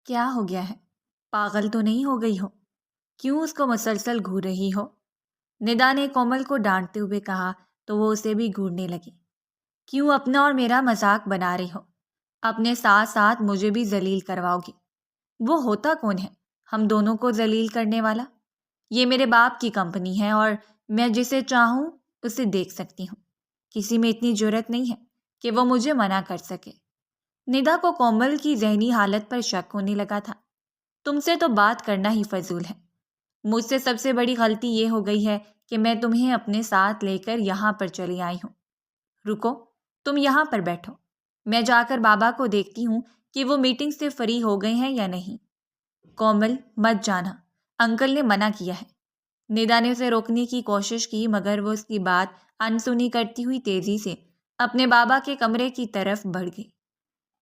کیا ہو گیا ہے؟ پاگل تو نہیں ہو گئی ہو؟ کیوں اس کو مسلسل گھور رہی ہو؟ ندا نے کومل کو ڈانٹتے ہوئے کہا تو وہ اسے بھی گھورنے لگی۔ کیوں اپنا اور میرا مذاق بنا رہی ہو؟ اپنے ساتھ ساتھ مجھے بھی ذلیل کرواؤ گی؟ وہ ہوتا کون ہے ہم دونوں کو ذلیل کرنے والا؟ یہ میرے باپ کی کمپنی ہے اور میں جسے چاہوں اسے دیکھ سکتی ہوں۔ کسی میں اتنی جرأت نہیں ہے کہ وہ مجھے منع کر سکے۔ ندا کو کومل کی ذہنی حالت پر شک ہونے لگا تھا۔ تم سے تو بات کرنا ہی فضول ہے۔ مجھ سے سب سے بڑی غلطی یہ ہو گئی ہے کہ میں تمہیں اپنے ساتھ لے کر یہاں پر چلی آئی ہوں۔ رکو، تم یہاں پر بیٹھو، میں جا کر بابا کو دیکھتی ہوں کہ وہ میٹنگ سے فری ہو گئے ہیں یا نہیں۔ کومل مت جانا، انکل نے منع کیا ہے۔ ندا نے اسے روکنے کی کوشش کی مگر وہ اس کی بات انسنی کرتی ہوئی تیزی سے اپنے بابا کے کمرے کی طرف بڑھ گئی۔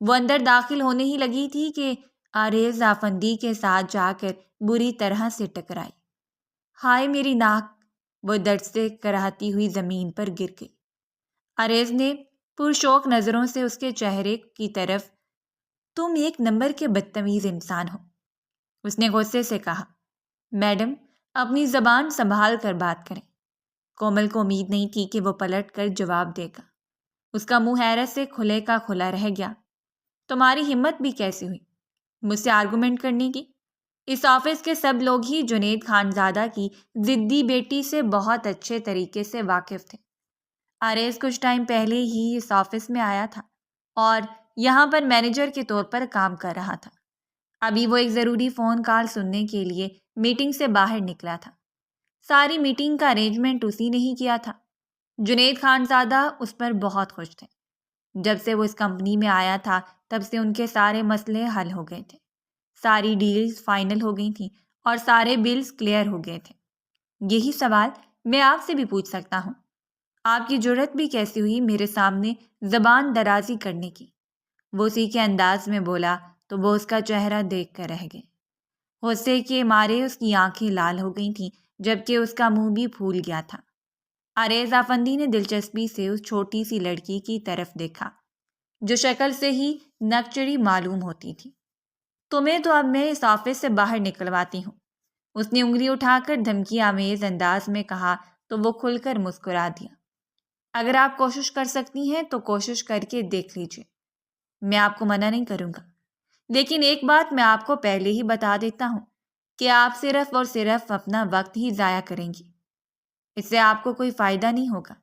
وہ اندر داخل ہونے ہی لگی تھی کہ آریز آفندی کے ساتھ جا کر بری طرح سے ٹکرائی۔ ہائے میری ناک! وہ درد سے کراہتی ہوئی زمین پر گر گئی۔ آریز نے پرشوق نظروں سے اس کے چہرے کی طرف، تم ایک نمبر کے بدتمیز انسان ہو، اس نے غصے سے کہا۔ میڈم، اپنی زبان سنبھال کر بات کریں۔ کومل کو امید نہیں تھی کہ وہ پلٹ کر جواب دے گا۔ اس کا منہ حیرت سے کھلے کا کھلا رہ گیا۔ تمہاری ہمت بھی کیسی ہوئی مجھ سے آرگومنٹ کرنے کی؟ اس آفس کے سب لوگ ہی جنید خانزادہ کی ضدی بیٹی سے بہت اچھے طریقے سے واقف تھے۔ آریز کچھ ٹائم پہلے ہی اس آفس میں آیا تھا اور یہاں پر مینیجر کے طور پر کام کر رہا تھا۔ ابھی وہ ایک ضروری فون کال سننے کے لیے میٹنگ سے باہر نکلا تھا۔ ساری میٹنگ کا ارینجمنٹ اسی نے ہی کیا تھا۔ جنید خانزادہ اس پر بہت خوش تھے۔ جب سے وہ اس کمپنی میں آیا تھا تب سے ان کے سارے مسئلے حل ہو گئے تھے، ساری ڈیلز فائنل ہو گئی تھیں اور سارے بلز کلیئر ہو گئے تھے۔ یہی سوال میں آپ سے بھی پوچھ سکتا ہوں، آپ کی جرأت بھی کیسی ہوئی میرے سامنے زبان درازی کرنے کی؟ وہ اسی کے انداز میں بولا تو وہ اس کا چہرہ دیکھ کر رہ گئے۔ غصے کے مارے اس کی آنکھیں لال ہو گئی تھیں جبکہ اس کا منہ بھی پھول گیا تھا۔ آریز آفندی نے دلچسپی سے اس چھوٹی سی لڑکی کی طرف دیکھا جو شکل سے ہی نکچڑی معلوم ہوتی تھی۔ تمہیں تو اب میں اس آفس سے باہر نکلواتی ہوں، اس نے انگلی اٹھا کر دھمکی آمیز انداز میں کہا تو وہ کھل کر مسکرا دیا۔ اگر آپ کوشش کر سکتی ہیں تو کوشش کر کے دیکھ لیجیے، میں آپ کو منع نہیں کروں گا، لیکن ایک بات میں آپ کو پہلے ہی بتا دیتا ہوں کہ آپ صرف اور صرف اپنا وقت ہی ضائع کریں گی، اس سے آپ کو کوئی فائدہ نہیں ہوگا۔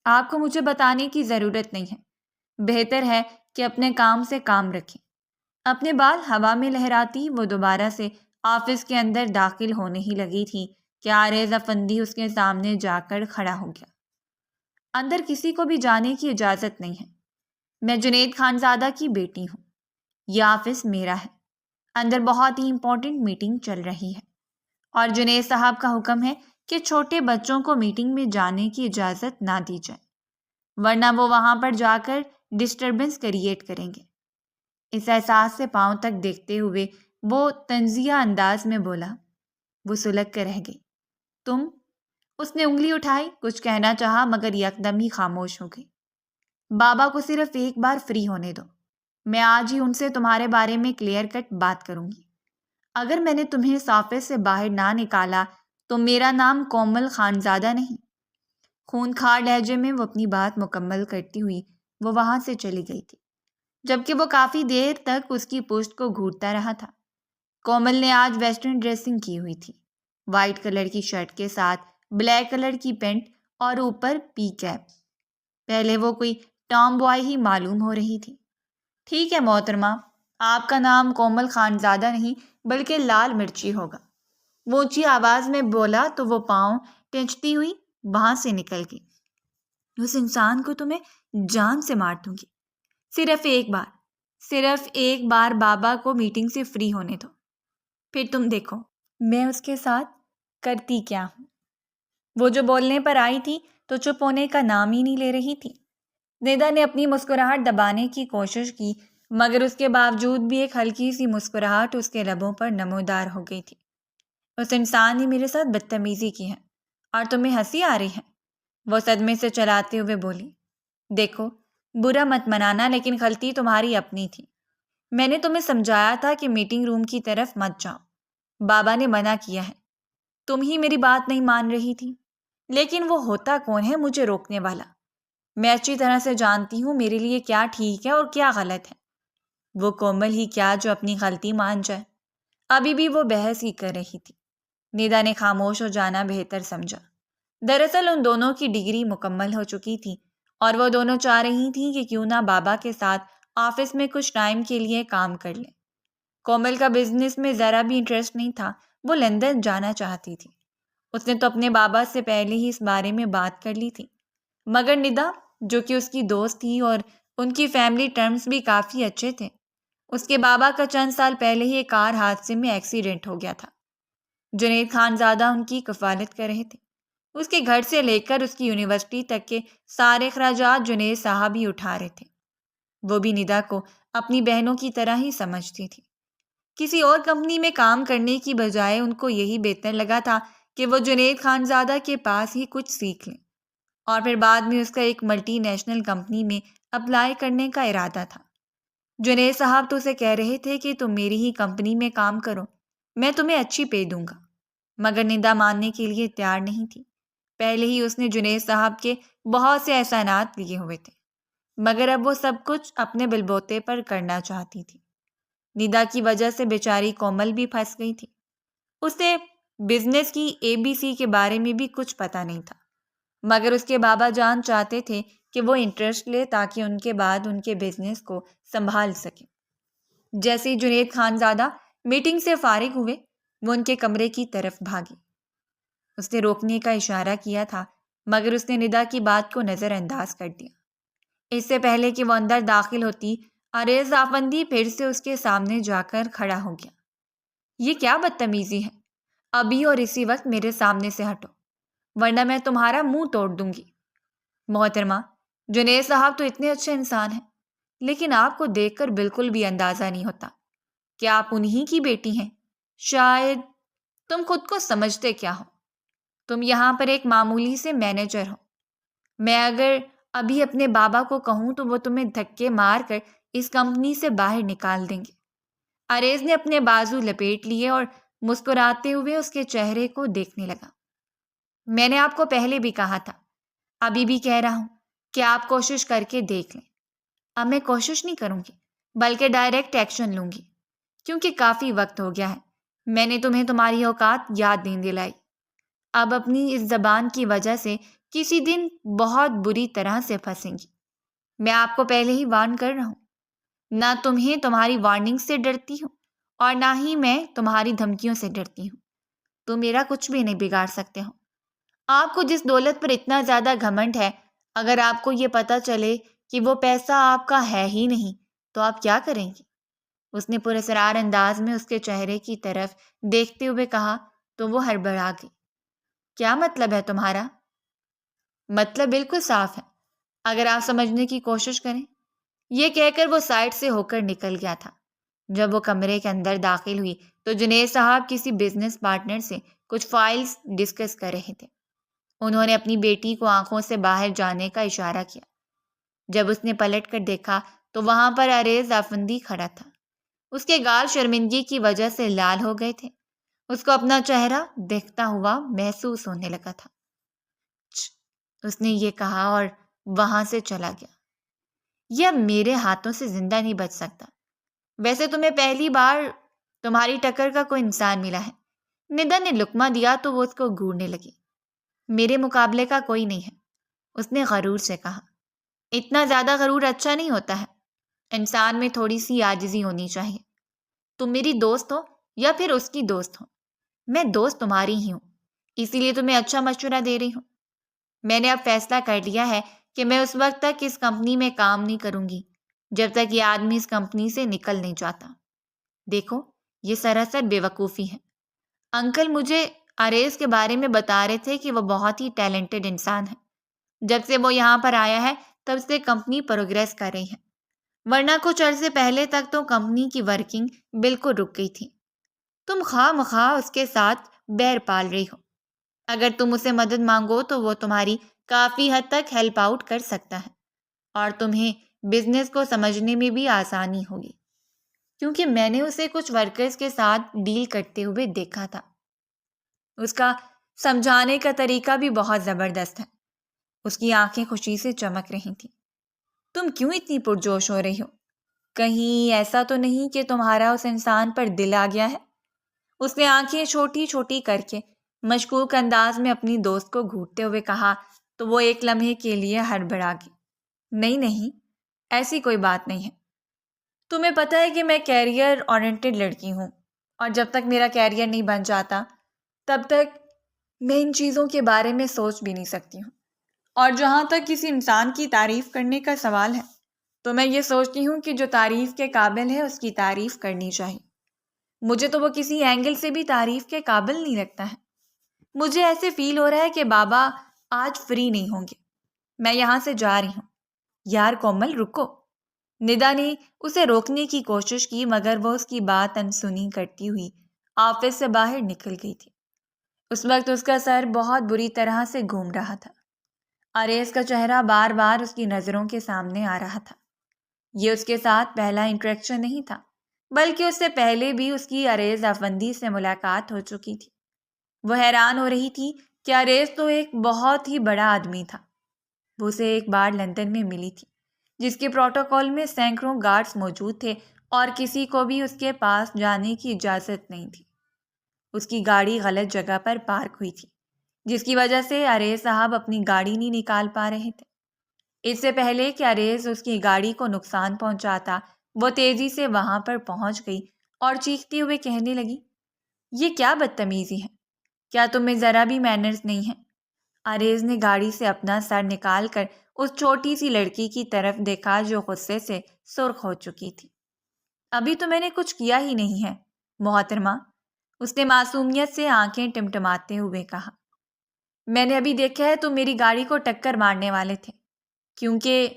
آپ کو مجھے بتانے کی ضرورت نہیں ہے، بہتر ہے کہ اپنے کام سے کام رکھیں۔ اپنے بال ہوا میں لہراتی وہ دوبارہ سے آفس کے اندر داخل ہونے ہی لگی تھی کہ آریز آفندی اس کے سامنے جا کر کھڑا ہو گیا۔ اندر کسی کو بھی جانے کی اجازت نہیں ہے، میں جنید خانزادہ کی بیٹی ہوں، یہ آفس میرا ہے، اندر بہت ہی امپورٹنٹ میٹنگ چل رہی ہے اور جنید صاحب کا حکم ہے کہ چھوٹے بچوں کو میٹنگ میں جانے کی اجازت نہ دی جائے ورنہ وہ وہاں پر جا کر ڈسٹربنس کریٹ کریں گے۔ اس احساس سے پاؤں تک دیکھتے ہوئے وہ طنزیہ انداز میں بولا۔ وہ سلگ کر رہ گئی۔ تم؟ اس نے انگلی اٹھائی، کچھ کہنا چاہا مگر یکدم ہی خاموش ہو گئی۔ بابا کو صرف ایک بار فری ہونے دو، میں آج ہی ان سے تمہارے بارے میں کلیئر کٹ بات کروں گی۔ اگر میں نے تمہیں اس آفس سے باہر نہ نکالا تو میرا نام کومل خانزادہ نہیں۔ خونخوار لہجے میں وہ اپنی بات مکمل کرتی ہوئی وہ وہاں سے چلی گئی تھی، جبکہ وہ کافی دیر تک اس کی پشت کو گھورتا رہا تھا۔ کومل نے آج ویسٹرن ڈریسنگ کی ہوئی تھی، وائٹ کلر کی شرٹ کے ساتھ بلیک کلر کی پینٹ اور اوپر پی کیپ۔ پہلے وہ کوئی ٹام بوائے ہی معلوم ہو رہی تھی۔ ٹھیک ہے محترمہ، آپ کا نام کومل خانزادہ نہیں بلکہ لال مرچی ہوگا، وہ اونچی آواز میں بولا تو وہ پاؤں ٹینچتی ہوئی وہاں سے نکل گئی۔ اس انسان کو تو میں جان سے مار دوں گی۔ صرف ایک بار بابا کو میٹنگ سے فری ہونے دو، پھر تم دیکھو میں اس کے ساتھ کرتی کیا ہوں۔ وہ جو بولنے پر آئی تھی تو چپ ہونے کا نام ہی نہیں لے رہی تھی۔ ندا نے اپنی مسکراہٹ دبانے کی کوشش کی مگر اس کے باوجود بھی ایک ہلکی سی مسکراہٹ اس کے لبوں پر نمودار ہو گئی تھی۔ اس انسان نے میرے ساتھ بدتمیزی کی ہے اور تمہیں ہنسی آ رہی ہے، وہ صدمے سے چلاتے ہوئے بولی۔ دیکھو، برا مت منانا لیکن غلطی تمہاری اپنی تھی، میں نے تمہیں سمجھایا تھا کہ میٹنگ روم کی طرف مت جاؤ، بابا نے منع کیا ہے، تم ہی میری بات نہیں مان رہی تھی۔ لیکن وہ ہوتا کون ہے مجھے روکنے والا؟ میں اچھی طرح سے جانتی ہوں میرے لیے کیا ٹھیک ہے اور کیا غلط ہے۔ وہ کومل ہی کیا جو اپنی غلطی مان جائے؟ ابھی بھی وہ بحث ہی کر رہی تھی۔ ندا نے خاموش ہو جانا بہتر سمجھا۔ دراصل ان دونوں کی ڈگری مکمل ہو چکی تھی اور وہ دونوں چاہ رہی تھیں کہ کیوں نہ بابا کے ساتھ آفس میں کچھ ٹائم کے لیے کام کر لیں۔ کومل کا بزنس میں ذرا بھی انٹرسٹ نہیں تھا، وہ لندن جانا چاہتی تھی۔ اس نے تو اپنے بابا سے پہلے ہی اس بارے میں بات کر لی تھی، مگر ندا جو کہ اس کی دوست تھی اور ان کی فیملی ٹرمز بھی کافی اچھے تھے، اس کے بابا کا چند سال پہلے ہی ایک کار حادثے میں ایکسیڈنٹ ہو گیا تھا۔ جنید خان زادہ ان کی کفالت کر رہے تھے۔ اس کے گھر سے لے کر اس کی یونیورسٹی تک کے سارے اخراجات جنید صاحب ہی اٹھا رہے تھے۔ وہ بھی ندا کو اپنی بہنوں کی طرح ہی سمجھتی تھی۔ کسی اور کمپنی میں کام کرنے کی بجائے ان کو یہی بہتر لگا تھا کہ وہ جنید خان زادہ کے پاس ہی کچھ سیکھ لیں، اور پھر بعد میں اس کا ایک ملٹی نیشنل کمپنی میں اپلائی کرنے کا ارادہ تھا۔ جنید صاحب تو اسے کہہ رہے تھے کہ تم میری ہی کمپنی میں کام کرو، میں تمہیں اچھی پے دوں گا، مگر ندا ماننے کے لیے تیار نہیں تھی۔ پہلے ہی اس نے جنید صاحب کے بہت سے احسانات لیے ہوئے تھے، مگر اب وہ سب کچھ اپنے بل بوتے پر کرنا چاہتی تھی۔ ندا کی وجہ سے بیچاری کومل بھی پھنس گئی تھی۔ اسے بزنس کی ABC کے بارے میں بھی کچھ پتہ نہیں تھا، مگر اس کے بابا جان چاہتے تھے کہ وہ انٹرسٹ لے تاکہ ان کے بعد ان کے بزنس کو سنبھال سکے۔ جیسے ہی جنید خان زادہ میٹنگ سے فارغ ہوئے، وہ ان کے کمرے کی طرف بھاگی۔ اس نے روکنے کا اشارہ کیا تھا، مگر اس نے ندا کی بات کو نظر انداز کر دیا۔ اس سے پہلے کہ وہ اندر داخل ہوتی، عریض آفندی پھر سے اس کے سامنے جا کر کھڑا ہو گیا۔ یہ کیا بدتمیزی ہے؟ ابھی اور اسی وقت میرے سامنے سے ہٹو، ورنہ میں تمہارا منہ توڑ دوں گی۔ محترمہ، جنید صاحب تو اتنے اچھے انسان ہیں، لیکن آپ کو دیکھ کر بالکل بھی اندازہ نہیں ہوتا کہ آپ انہی کی بیٹی ہیں۔ شاید تم خود کو سمجھتے کیا ہو؟ تم یہاں پر ایک معمولی سے مینیجر ہو۔ میں اگر ابھی اپنے بابا کو کہوں تو وہ تمہیں دھکے مار کر اس کمپنی سے باہر نکال دیں گے۔ عریض نے اپنے بازو لپیٹ لیے اور مسکراتے ہوئے اس کے چہرے کو دیکھنے لگا۔ میں نے آپ کو پہلے بھی کہا تھا، ابھی بھی کہہ رہا ہوں کہ آپ کوشش کر کے دیکھ لیں۔ اب میں کوشش نہیں کروں گی، بلکہ ڈائریکٹ ایکشن لوں گی، کیونکہ کافی وقت ہو گیا ہے۔ میں نے تمہیں تمہاری اوقات یاد نہیں دلائی۔ اب اپنی اس زبان کی وجہ سے کسی دن بہت بری طرح سے پھنسیں گی۔ میں آپ کو پہلے ہی وارن کر رہا ہوں، نہ تمہیں تمہاری وارننگ سے ڈرتی ہوں اور نہ ہی میں تمہاری دھمکیوں سے ڈرتی ہوں۔ تم میرا کچھ بھی نہیں بگاڑ سکتے ہو۔ آپ کو جس دولت پر اتنا زیادہ گھمنڈ ہے، اگر آپ کو یہ پتہ چلے کہ وہ پیسہ آپ کا ہے ہی نہیں تو آپ کیا کریں گی؟ اس نے پراسرار انداز میں اس کے چہرے کی طرف دیکھتے ہوئے کہا تو وہ ہڑبڑا گئی۔ کیا مطلب ہے تمہارا؟ مطلب بالکل صاف ہے، اگر آپ سمجھنے کی کوشش کریں۔ یہ کہہ کر وہ سائڈ سے ہو کر نکل گیا تھا۔ جب وہ کمرے کے اندر داخل ہوئی تو جنید صاحب کسی بزنس پارٹنر سے کچھ فائلز ڈسکس کر رہے تھے۔ انہوں نے اپنی بیٹی کو آنکھوں سے باہر جانے کا اشارہ کیا۔ جب اس نے پلٹ کر دیکھا تو وہاں پر عریض آفندی کھڑا تھا۔ اس کے گال شرمندگی کی وجہ سے لال ہو گئے تھے۔ اس کو اپنا چہرہ دیکھتا ہوا محسوس ہونے لگا تھا۔ اس نے یہ کہا اور وہاں سے چلا گیا۔ یہ اب میرے ہاتھوں سے زندہ نہیں بچ سکتا۔ ویسے تمہیں پہلی بار تمہاری ٹکر کا کوئی انسان ملا ہے۔ ندا نے لقمہ دیا تو وہ اس کو گھورنے لگی۔ میرے مقابلے کا کوئی نہیں ہے، اس نے غرور سے کہا۔ اتنا زیادہ غرور اچھا نہیں ہوتا ہے، انسان میں تھوڑی سی عاجزی ہونی چاہیے۔ تم میری دوست ہو یا پھر اس کی دوست ہو، میں دوست تمہاری ہی ہوں، اسی لیے تمہیں اچھا مشورہ دے رہی ہوں۔ میں نے اب فیصلہ کر لیا ہے کہ میں اس وقت تک اس کمپنی میں کام نہیں کروں گی جب تک یہ آدمی اس کمپنی سے نکل نہیں جاتا۔ دیکھو، یہ سراسر بے وقوفی ہے۔ انکل مجھے عریض کے بارے میں بتا رہے تھے کہ وہ بہت ہی ٹیلنٹڈ انسان ہے۔ جب سے وہ یہاں پر آیا ہے تب سے کمپنی پروگریس کر رہی ہے، ورنہ کچھ عرصے پہلے تک تو کمپنی کی ورکنگ بالکل رک گئی تھی۔ تم خواہ مخواہ اس کے ساتھ بیر پال رہی ہو۔ اگر تم اسے مدد مانگو تو وہ تمہاری کافی حد تک ہیلپ آؤٹ کر سکتا ہے اور تمہیں بزنس کو سمجھنے میں بھی آسانی ہوگی۔ کیونکہ میں نے اسے کچھ ورکرز کے ساتھ ڈیل کرتے ہوئے دیکھا تھا۔ اس کا سمجھانے کا طریقہ بھی بہت زبردست ہے۔ اس کی آنکھیں خوشی سے چمک رہی تھیں۔ تم کیوں اتنی پرجوش ہو رہی ہو؟ کہیں ایسا تو نہیں کہ تمہارا اس انسان پر دل آ گیا ہے؟ اس نے آنکھیں چھوٹی چھوٹی کر کے مشکوک انداز میں اپنی دوست کو گھورتے ہوئے کہا تو وہ ایک لمحے کے لیے ہڑبڑا گئی۔ نہیں نہیں، ایسی کوئی بات نہیں ہے۔ تمہیں پتہ ہے کہ میں کیریئر اورینٹڈ لڑکی ہوں، اور جب تک میرا کیریئر نہیں بن جاتا تب تک میں ان چیزوں کے بارے میں سوچ بھی نہیں سکتی ہوں۔ اور جہاں تک کسی انسان کی تعریف کرنے کا سوال ہے تو میں یہ سوچتی ہوں کہ جو تعریف کے قابل ہے اس کی تعریف کرنی چاہیے۔ مجھے تو وہ کسی اینگل سے بھی تعریف کے قابل نہیں لگتا ہے۔ مجھے ایسے فیل ہو رہا ہے کہ بابا آج فری نہیں ہوں گے۔ میں یہاں سے جا رہی ہوں۔ یار کومل رکو۔ ندا نے اسے روکنے کی کوشش کی مگر وہ اس کی بات انسنی کرتی ہوئی آفس سے باہر نکل گئی تھی۔ اس وقت اس کا سر بہت بری طرح سے گھوم رہا تھا۔ اریز کا چہرہ بار بار اس کی نظروں کے سامنے آ رہا تھا۔ یہ اس کے ساتھ پہلا انٹریکشن نہیں تھا، بلکہ اس سے پہلے بھی اس کی اریز افندی سے ملاقات ہو چکی تھی۔ وہ حیران ہو رہی تھی کہ اریز تو ایک بہت ہی بڑا آدمی تھا۔ وہ اسے ایک بار لندن میں ملی تھی، جس کے پروٹوکول میں سینکڑوں گارڈز موجود تھے اور کسی کو بھی اس کے پاس جانے کی اجازت نہیں تھی۔ اس کی گاڑی غلط جگہ پر پارک ہوئی تھی، جس کی وجہ سے اریز صاحب اپنی گاڑی نہیں نکال پا رہے تھے۔ اس سے پہلے کہ اریز اس کی گاڑی کو نقصان پہنچاتا، وہ تیزی سے وہاں پر پہنچ گئی اور چیختے ہوئے کہنے لگی، یہ کیا بدتمیزی ہے؟ کیا تمہیں ذرا بھی مینرز نہیں ہیں؟ اریز نے گاڑی سے اپنا سر نکال کر اس چھوٹی سی لڑکی کی طرف دیکھا جو غصے سے سرخ ہو چکی تھی۔ ابھی تو میں نے کچھ کیا ہی نہیں ہے محترمہ، اس نے معصومیت سے آنکھیں ٹمٹماتے ہوئے کہا۔ میں نے ابھی دیکھا ہے تم میری گاڑی کو ٹکر مارنے والے تھے، کیونکہ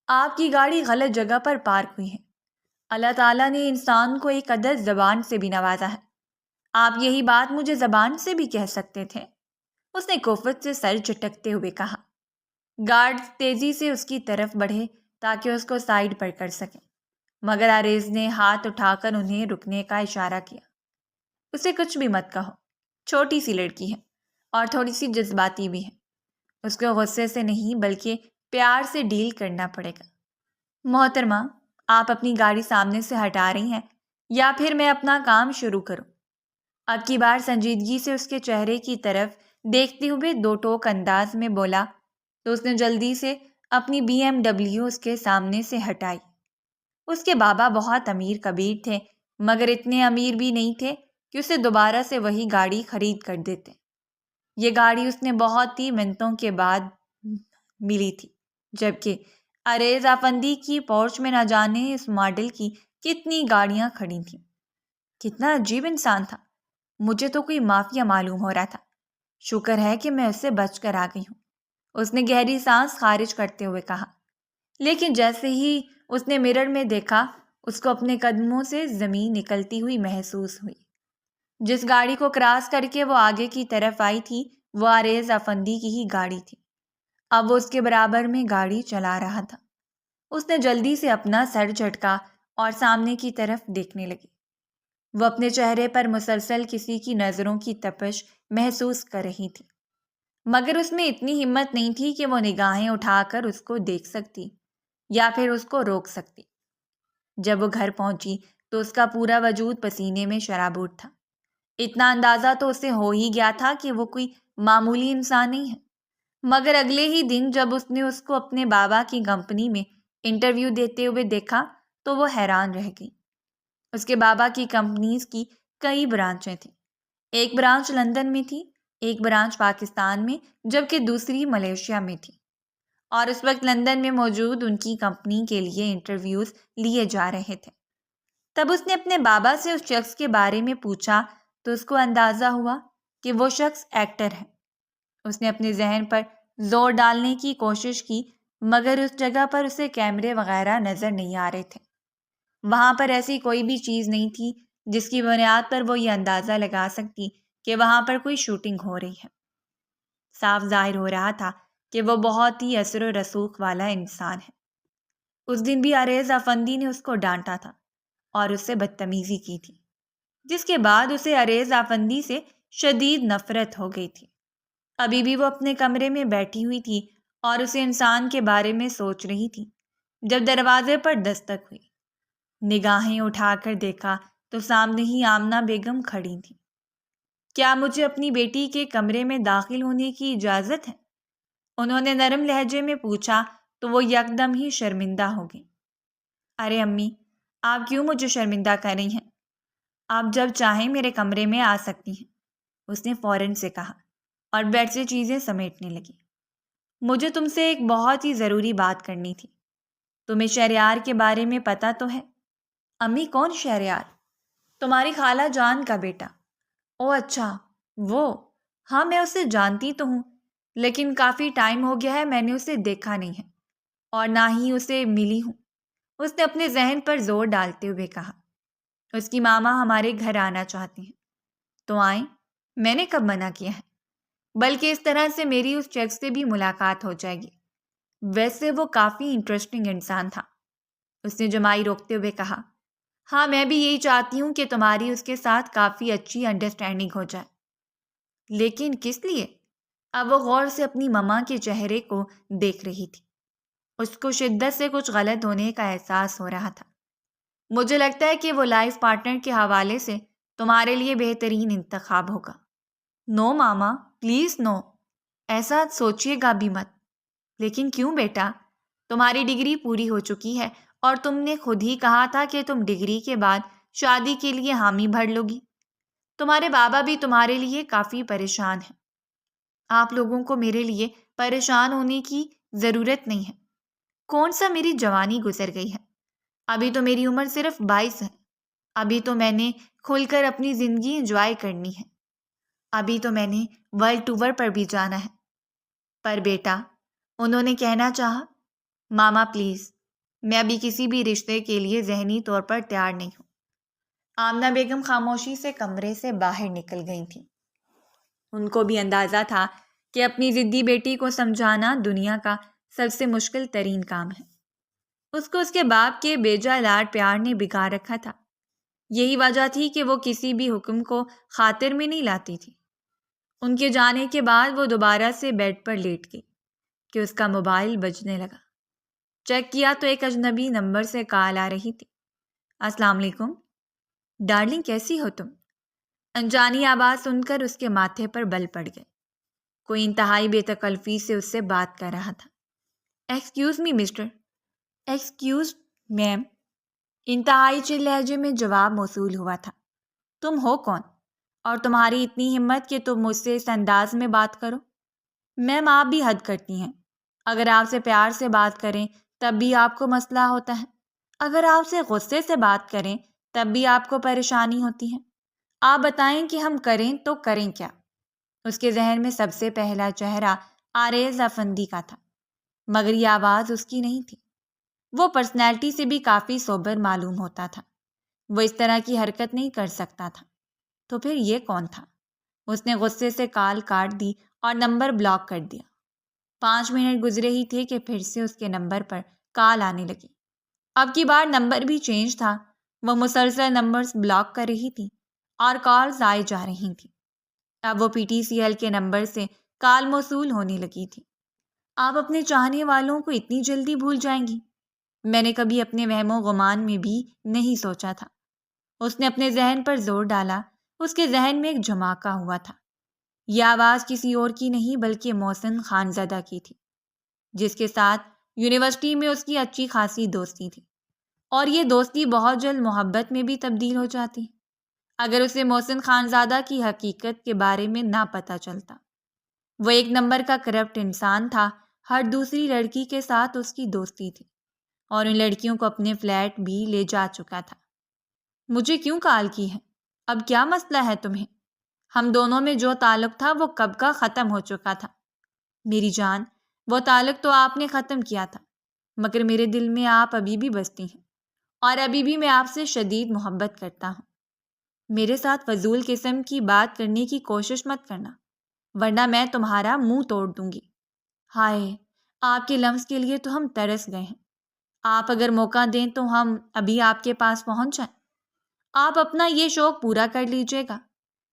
آپ کی گاڑی غلط جگہ پر پارک ہوئی ہے۔ اللہ تعالیٰ نے انسان کو ایک عدد زبان سے بھی نوازا ہے۔ آپ یہی بات مجھے زبان سے بھی کہہ سکتے تھے، اس نے کوفت سے سر جھٹکتے ہوئے کہا۔ گارڈ تیزی سے اس کی طرف بڑھے تاکہ اس کو سائیڈ پر کر سکیں، مگر اریز نے ہاتھ اٹھا کر انہیں رکنے کا اشارہ کیا۔ اسے کچھ بھی مت کہو، چھوٹی سی لڑکی ہے اور تھوڑی سی جذباتی بھی ہے۔ اس کو غصے سے نہیں بلکہ پیار سے ڈیل کرنا پڑے گا۔ محترمہ، آپ اپنی گاڑی سامنے سے ہٹا رہی ہیں یا پھر میں اپنا کام شروع کروں؟ اب کی بار سنجیدگی سے اس کے چہرے کی طرف دیکھتے ہوئے دو ٹوک انداز میں بولا تو اس نے جلدی سے اپنی BMW اس کے سامنے سے ہٹائی۔ اس کے بابا بہت امیر کبیر تھے، مگر اتنے امیر بھی نہیں تھے کہ اسے دوبارہ سے وہی گاڑی خرید کر دیتے۔ یہ گاڑی اس نے بہت ہی منتوں کے بعد ملی تھی، جبکہ اریز افندی کی پورچ میں نہ جانے اس ماڈل کی کتنی گاڑیاں کھڑی تھیں۔ کتنا عجیب انسان تھا، مجھے تو کوئی مافیا معلوم ہو رہا تھا۔ شکر ہے کہ میں اس سے بچ کر آ گئی ہوں، اس نے گہری سانس خارج کرتے ہوئے کہا۔ لیکن جیسے ہی اس نے مرر میں دیکھا، اس کو اپنے قدموں سے زمین نکلتی ہوئی محسوس ہوئی۔ جس گاڑی کو کراس کر کے وہ آگے کی طرف آئی تھی وہ اریز افندی کی ہی گاڑی تھی۔ اب وہ اس کے برابر میں گاڑی چلا رہا تھا۔ اس نے جلدی سے اپنا سر جھٹکا اور سامنے کی طرف دیکھنے لگی۔ وہ اپنے چہرے پر مسلسل کسی کی نظروں کی تپش محسوس کر رہی تھی، مگر اس میں اتنی ہمت نہیں تھی کہ وہ نگاہیں اٹھا کر اس کو دیکھ سکتی یا پھر اس کو روک سکتی۔ جب وہ گھر پہنچی تو اس کا پورا وجود پسینے میں شرابور تھا۔ اتنا اندازہ تو اسے ہو ہی گیا تھا کہ وہ کوئی معمولی انسان نہیں ہے، مگر اگلے ہی دن جب اس نے اس کو اپنے بابا کی کمپنی میں انٹرویو دیتے ہوئے دیکھا تو وہ حیران رہ گئی۔ اس کے بابا کی کمپنیز کی کئی برانچیں تھیں۔ ایک برانچ لندن میں تھی، ایک برانچ پاکستان میں، جبکہ دوسری ملیشیا میں تھی، اور اس وقت لندن میں موجود ان کی کمپنی کے لیے انٹرویوز لیے جا رہے تھے۔ تب اس نے اپنے بابا سے اس شخص کے بارے میں پوچھا تو اس کو اندازہ ہوا کہ وہ شخص ایکٹر ہے۔ اس نے اپنے ذہن پر زور ڈالنے کی کوشش کی، مگر اس جگہ پر اسے کیمرے وغیرہ نظر نہیں آ رہے تھے۔ وہاں پر ایسی کوئی بھی چیز نہیں تھی جس کی بنیاد پر وہ یہ اندازہ لگا سکتی کہ وہاں پر کوئی شوٹنگ ہو رہی ہے۔ صاف ظاہر ہو رہا تھا کہ وہ بہت ہی اثر و رسوخ والا انسان ہے۔ اس دن بھی اریز افندی نے اس کو ڈانٹا تھا اور اس سے بدتمیزی کی تھی، جس کے بعد اسے عریض آفندی سے شدید نفرت ہو گئی تھی۔ ابھی بھی وہ اپنے کمرے میں بیٹھی ہوئی تھی اور اسے انسان کے بارے میں سوچ رہی تھی جب دروازے پر دستک ہوئی۔ نگاہیں اٹھا کر دیکھا تو سامنے ہی آمنہ بیگم کھڑی تھی۔ کیا مجھے اپنی بیٹی کے کمرے میں داخل ہونے کی اجازت ہے؟ انہوں نے نرم لہجے میں پوچھا تو وہ یکدم ہی شرمندہ ہو گئی۔ ارے امی، آپ کیوں مجھے شرمندہ کر رہی ہیں؟ آپ جب چاہیں میرے کمرے میں آ سکتی ہیں، اس نے فوراً سے کہا اور بیڈ سے چیزیں سمیٹنے لگی۔ مجھے تم سے ایک بہت ہی ضروری بات کرنی تھی۔ تمہیں شہریار کے بارے میں پتہ تو ہے؟ امی، کون شہریار؟ تمہاری خالہ جان کا بیٹا۔ او اچھا، وہ؟ ہاں، میں اسے جانتی تو ہوں، لیکن کافی ٹائم ہو گیا ہے میں نے اسے دیکھا نہیں ہے اور نہ ہی اسے ملی ہوں، اس نے اپنے ذہن پر زور ڈالتے ہوئے کہا۔ اس کی ماما ہمارے گھر آنا چاہتی ہیں تو آئیں، میں نے کب منع کیا ہے؟ بلکہ اس طرح سے میری اس شخص سے بھی ملاقات ہو جائے گی۔ ویسے وہ کافی انٹرسٹنگ انسان تھا، اس نے جمائی روکتے ہوئے کہا۔ ہاں، میں بھی یہی چاہتی ہوں کہ تمہاری اس کے ساتھ کافی اچھی انڈرسٹینڈنگ ہو جائے۔ لیکن کس لیے؟ اب وہ غور سے اپنی ماما کے چہرے کو دیکھ رہی تھی۔ اس کو شدت سے کچھ غلط ہونے کا احساس ہو رہا تھا۔ مجھے لگتا ہے کہ وہ لائف پارٹنر کے حوالے سے تمہارے لیے بہترین انتخاب ہوگا۔ نو ماما، پلیز نو، ایسا سوچیے گا بھی مت۔ لیکن کیوں بیٹا؟ تمہاری ڈگری پوری ہو چکی ہے اور تم نے خود ہی کہا تھا کہ تم ڈگری کے بعد شادی کے لیے حامی بھر لو گی۔ تمہارے بابا بھی تمہارے لیے کافی پریشان ہیں۔ آپ لوگوں کو میرے لیے پریشان ہونے کی ضرورت نہیں ہے۔ کون سا میری جوانی گزر گئی ہے؟ ابھی تو میری عمر صرف 22 ہے۔ ابھی تو میں نے کھل کر اپنی زندگی انجوائے کرنی ہے۔ ابھی تو میں نے ورلڈ ٹور پر بھی جانا ہے۔ پر بیٹا، انہوں نے کہنا چاہا، ماما پلیز، میں ابھی کسی بھی رشتے کے لیے ذہنی طور پر تیار نہیں ہوں۔ آمنہ بیگم خاموشی سے کمرے سے باہر نکل گئی تھیں۔ ان کو بھی اندازہ تھا کہ اپنی ضدی بیٹی کو سمجھانا دنیا کا سب سے مشکل ترین کام ہے۔ اس کو اس کے باپ کے بیجا لاڈ پیار نے بگاڑ رکھا تھا۔ یہی وجہ تھی کہ وہ کسی بھی حکم کو خاطر میں نہیں لاتی تھی۔ ان کے جانے کے بعد وہ دوبارہ سے بیڈ پر لیٹ گئی کہ اس کا موبائل بجنے لگا۔ چیک کیا تو ایک اجنبی نمبر سے کال آ رہی تھی۔ السلام علیکم ڈارلنگ، کیسی ہو تم؟ انجانی آواز سن کر اس کے ماتھے پر بل پڑ گئے۔ کوئی انتہائی بے تکلفی سے اس سے بات کر رہا تھا۔ Excuse me mister. Excuse ma'am, انتہائی چل لہجے میں جواب موصول ہوا تھا۔ تم ہو کون؟ اور تمہاری اتنی ہمت کہ تم مجھ سے اس انداز میں بات کرو؟ میم، آپ بھی حد کرتی ہیں۔ اگر آپ سے پیار سے بات کریں تب بھی آپ کو مسئلہ ہوتا ہے، اگر آپ سے غصے سے بات کریں تب بھی آپ کو پریشانی ہوتی ہے۔ آپ بتائیں کہ ہم کریں تو کریں کیا؟ اس کے ذہن میں سب سے پہلا چہرہ آریز افندی کا تھا، مگر یہ آواز اس کی نہیں تھی۔ وہ پرسنالٹی سے بھی کافی سوبر معلوم ہوتا تھا۔ وہ اس طرح کی حرکت نہیں کر سکتا تھا۔ تو پھر یہ کون تھا؟ اس نے غصے سے کال کاٹ دی اور نمبر بلاک کر دیا۔ 5 منٹ گزرے ہی تھے کہ پھر سے اس کے نمبر پر کال آنے لگی۔ اب کی بار نمبر بھی چینج تھا۔ وہ مسلسل نمبرز بلاک کر رہی تھی اور کالز آئی جا رہی تھیں۔ اب وہ پی ٹی سی ایل کے نمبر سے کال موصول ہونے لگی تھی۔ آپ اپنے چاہنے والوں کو اتنی جلدی بھول جائیں گی؟ میں نے کبھی اپنے وہم و گمان میں بھی نہیں سوچا تھا۔ اس نے اپنے ذہن پر زور ڈالا۔ اس کے ذہن میں ایک جھماکا ہوا تھا۔ یہ آواز کسی اور کی نہیں بلکہ محسن خانزادہ کی تھی، جس کے ساتھ یونیورسٹی میں اس کی اچھی خاصی دوستی تھی، اور یہ دوستی بہت جلد محبت میں بھی تبدیل ہو جاتی اگر اسے محسن خانزادہ کی حقیقت کے بارے میں نہ پتہ چلتا۔ وہ ایک نمبر کا کرپٹ انسان تھا۔ ہر دوسری لڑکی کے ساتھ اس کی دوستی تھی اور ان لڑکیوں کو اپنے فلیٹ بھی لے جا چکا تھا۔ مجھے کیوں کال کی ہے؟ اب کیا مسئلہ ہے تمہیں؟ ہم دونوں میں جو تعلق تھا وہ کب کا ختم ہو چکا تھا۔ میری جان، وہ تعلق تو آپ نے ختم کیا تھا، مگر میرے دل میں آپ ابھی بھی بستی ہیں اور ابھی بھی میں آپ سے شدید محبت کرتا ہوں۔ میرے ساتھ فضول قسم کی بات کرنے کی کوشش مت کرنا، ورنہ میں تمہارا منہ توڑ دوں گی۔ ہائے، آپ کے لمس کے لیے تو ہم ترس گئے ہیں۔ آپ اگر موقع دیں تو ہم ابھی آپ کے پاس پہنچ جائیں۔ آپ اپنا یہ شوق پورا کر لیجیے گا،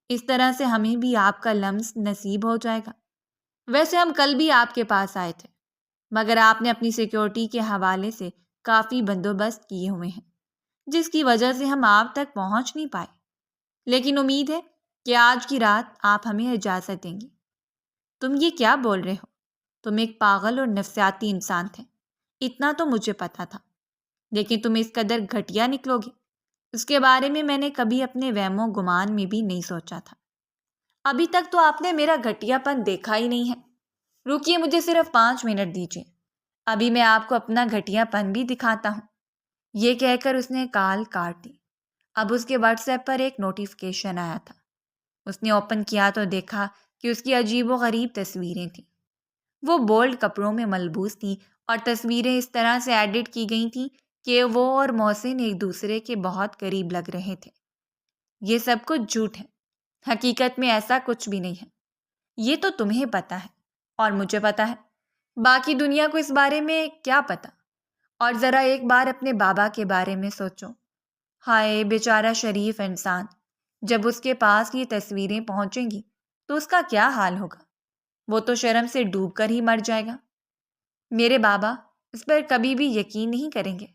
اس طرح سے ہمیں بھی آپ کا لمس نصیب ہو جائے گا۔ ویسے ہم کل بھی آپ کے پاس آئے تھے، مگر آپ نے اپنی سیکیورٹی کے حوالے سے کافی بندوبست کیے ہوئے ہیں، جس کی وجہ سے ہم آپ تک پہنچ نہیں پائے، لیکن امید ہے کہ آج کی رات آپ ہمیں اجازت دیں گی۔ تم یہ کیا بول رہے ہو؟ تم ایک پاگل اور نفسیاتی انسان تھے، اتنا تو مجھے پتا تھا، لیکن تم اس قدر گھٹیا نکلو گے، اس کے بارے میں نے کبھی اپنے وہم و گمان میں بھی نہیں سوچا تھا۔ ابھی تک تو آپ نے میرا گھٹیا پن دیکھا ہی نہیں ہے۔ رکیے، مجھے صرف 5 منٹ دیجیے، ابھی میں آپ کو اپنا گھٹیا پن بھی دکھاتا ہوں۔ یہ کہہ کر اس نے کال کاٹ دی۔ اب اس کے واٹس ایپ پر ایک نوٹیفیکیشن آیا تھا۔ اس نے اوپن کیا تو دیکھا کہ اس کی عجیب و غریب تصویریں تھیں۔ وہ بولڈ کپڑوں میں ملبوس تھیں اور تصویریں اس طرح سے ایڈٹ کی گئی تھیں کہ وہ اور محسن ایک دوسرے کے بہت قریب لگ رہے تھے۔ یہ سب کچھ جھوٹ ہے، حقیقت میں ایسا کچھ بھی نہیں ہے۔ یہ تو تمہیں پتا ہے اور مجھے پتا ہے، باقی دنیا کو اس بارے میں کیا پتا؟ اور ذرا ایک بار اپنے بابا کے بارے میں سوچو۔ ہائے بیچارہ شریف انسان، جب اس کے پاس یہ تصویریں پہنچیں گی تو اس کا کیا حال ہوگا؟ وہ تو شرم سے ڈوب کر ہی مر جائے گا۔ میرے بابا اس پر کبھی بھی یقین نہیں کریں گے۔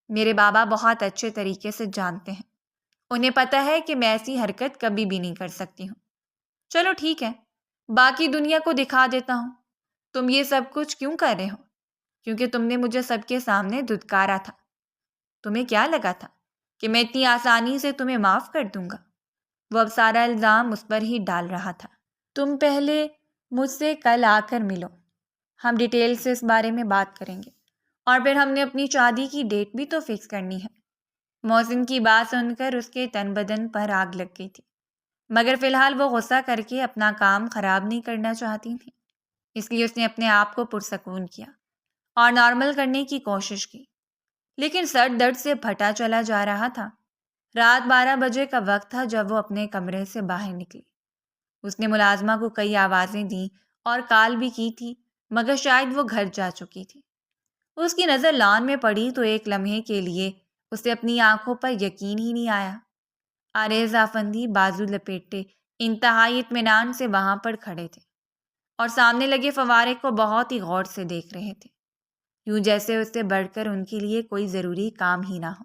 میرے بابا بہت اچھے طریقے سے جانتے ہیں، انہیں پتا ہے کہ میں ایسی حرکت کبھی بھی نہیں کر سکتی ہوں۔ چلو ٹھیک ہے، باقی دنیا کو دکھا دیتا ہوں۔ تم یہ سب کچھ کیوں کر رہے ہو؟ کیونکہ تم نے مجھے سب کے سامنے دھتکارا تھا۔ تمہیں کیا لگا تھا کہ میں اتنی آسانی سے تمہیں معاف کر دوں گا؟ وہ اب سارا الزام اس پر ہی ڈال رہا تھا۔ تم پہلے مجھ سے کل آ کر ملو، ہم ڈیٹیل سے اس بارے میں بات کریں گے، اور پھر ہم نے اپنی شادی کی ڈیٹ بھی تو فکس کرنی ہے۔ محسن کی بات سن کر اس کے تن بدن پر آگ لگ گئی تھی، مگر فی الحال وہ غصہ کر کے اپنا کام خراب نہیں کرنا چاہتی تھی، اس لیے اس نے اپنے آپ کو پرسکون کیا اور نارمل کرنے کی کوشش کی، لیکن سر درد سے پھٹا چلا جا رہا تھا۔ رات 12 بجے کا وقت تھا جب وہ اپنے کمرے سے باہر نکلی۔ اس نے ملازمہ کو کئی آوازیں دیں اور کال بھی کی تھی، مگر شاید وہ گھر جا چکی تھی۔ اس کی نظر لان میں پڑی تو ایک لمحے کے لیے اسے اپنی آنکھوں پر یقین ہی نہیں آیا۔ عارض افندی بازو لپیٹے انتہائی اطمینان سے وہاں پر کھڑے تھے اور سامنے لگے فوارے کو بہت ہی غور سے دیکھ رہے تھے، یوں جیسے اس سے بڑھ کر ان کے لیے کوئی ضروری کام ہی نہ ہو۔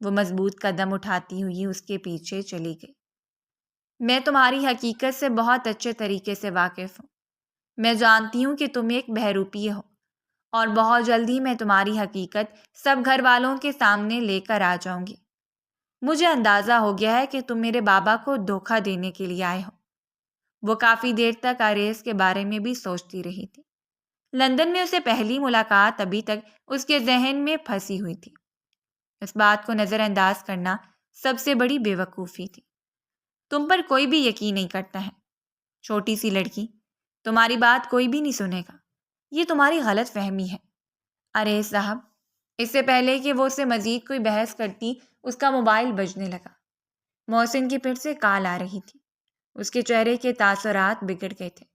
وہ مضبوط قدم اٹھاتی ہوئی اس کے پیچھے چلی گئی۔ میں تمہاری حقیقت سے بہت اچھے طریقے سے واقف ہوں۔ میں جانتی ہوں کہ تم ایک بہروپیے ہو، اور بہت جلدی میں تمہاری حقیقت سب گھر والوں کے سامنے لے کر آ جاؤں گی۔ مجھے اندازہ ہو گیا ہے کہ تم میرے بابا کو دھوکہ دینے کے لیے آئے ہو۔ وہ کافی دیر تک عارض کے بارے میں بھی سوچتی رہی تھی۔ لندن میں اسے پہلی ملاقات ابھی تک اس کے ذہن میں پھنسی ہوئی تھی۔ اس بات کو نظر انداز کرنا سب سے بڑی بے وقوفی تھی۔ تم پر کوئی بھی یقین نہیں کرتا ہے، چھوٹی سی لڑکی، تمہاری بات کوئی بھی نہیں سنے گا۔ یہ تمہاری غلط فہمی ہے۔ ارے صاحب، اس سے پہلے کہ وہ اس سے مزید کوئی بحث کرتی، اس کا موبائل بجنے لگا۔ محسن کی پھر سے کال آ رہی تھی۔ اس کے چہرے کے تاثرات بگڑ گئے تھے،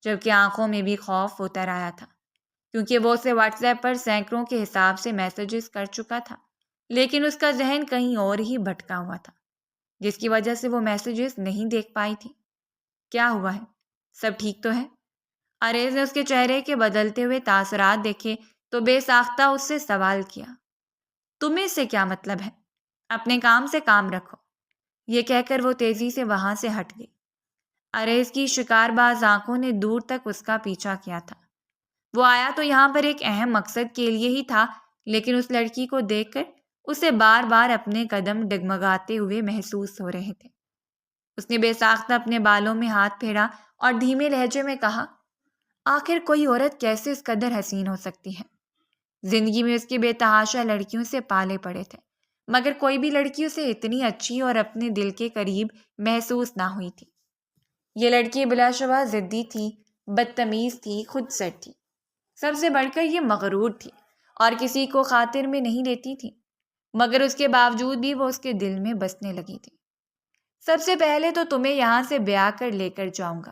جبکہ آنکھوں میں بھی خوف اتر آیا تھا، کیونکہ وہ اسے واٹس ایپ پر سینکڑوں کے حساب سے میسیجز کر چکا تھا، لیکن اس کا ذہن کہیں اور ہی بھٹکا ہوا تھا، جس کی وجہ سے وہ میسیجز نہیں دیکھ پائی تھی۔ کیا ہوا ہے؟ سب ٹھیک تو ہے؟ عارض نے اس کے چہرے کے بدلتے ہوئے تاثرات دیکھے تو بے ساختہ اس سے سوال کیا۔ تمہیں اس سے کیا مطلب ہے؟ اپنے کام سے کام رکھو۔ یہ کہہ کر وہ تیزی سے وہاں سے ہٹ گئی۔ عارض کی شکار باز آنکھوں نے دور تک اس کا پیچھا کیا تھا۔ وہ آیا تو یہاں پر ایک اہم مقصد کے لیے ہی تھا، لیکن اس لڑکی کو دیکھ کر اسے بار بار اپنے قدم ڈگمگاتے ہوئے محسوس ہو رہے تھے۔ اس نے بے ساختہ اپنے بالوں میں ہاتھ پھیرا اور دھیمے لہجے میں کہا، آخر کوئی عورت کیسے اس قدر حسین ہو سکتی ہے؟ زندگی میں اس کے بے تحاشا لڑکیوں سے پالے پڑے تھے، مگر کوئی بھی لڑکی اسے اتنی اچھی اور اپنے دل کے قریب محسوس نہ ہوئی تھی۔ یہ لڑکی بلا شبہ ضدی تھی، بدتمیز تھی، خود سر تھی، سب سے بڑھ کر یہ مغرور تھی اور کسی کو خاطر میں نہیں لیتی تھی، مگر اس کے باوجود بھی وہ اس کے دل میں بسنے لگی تھی۔ سب سے پہلے تو تمہیں یہاں سے بیاہ کر لے کر جاؤں گا،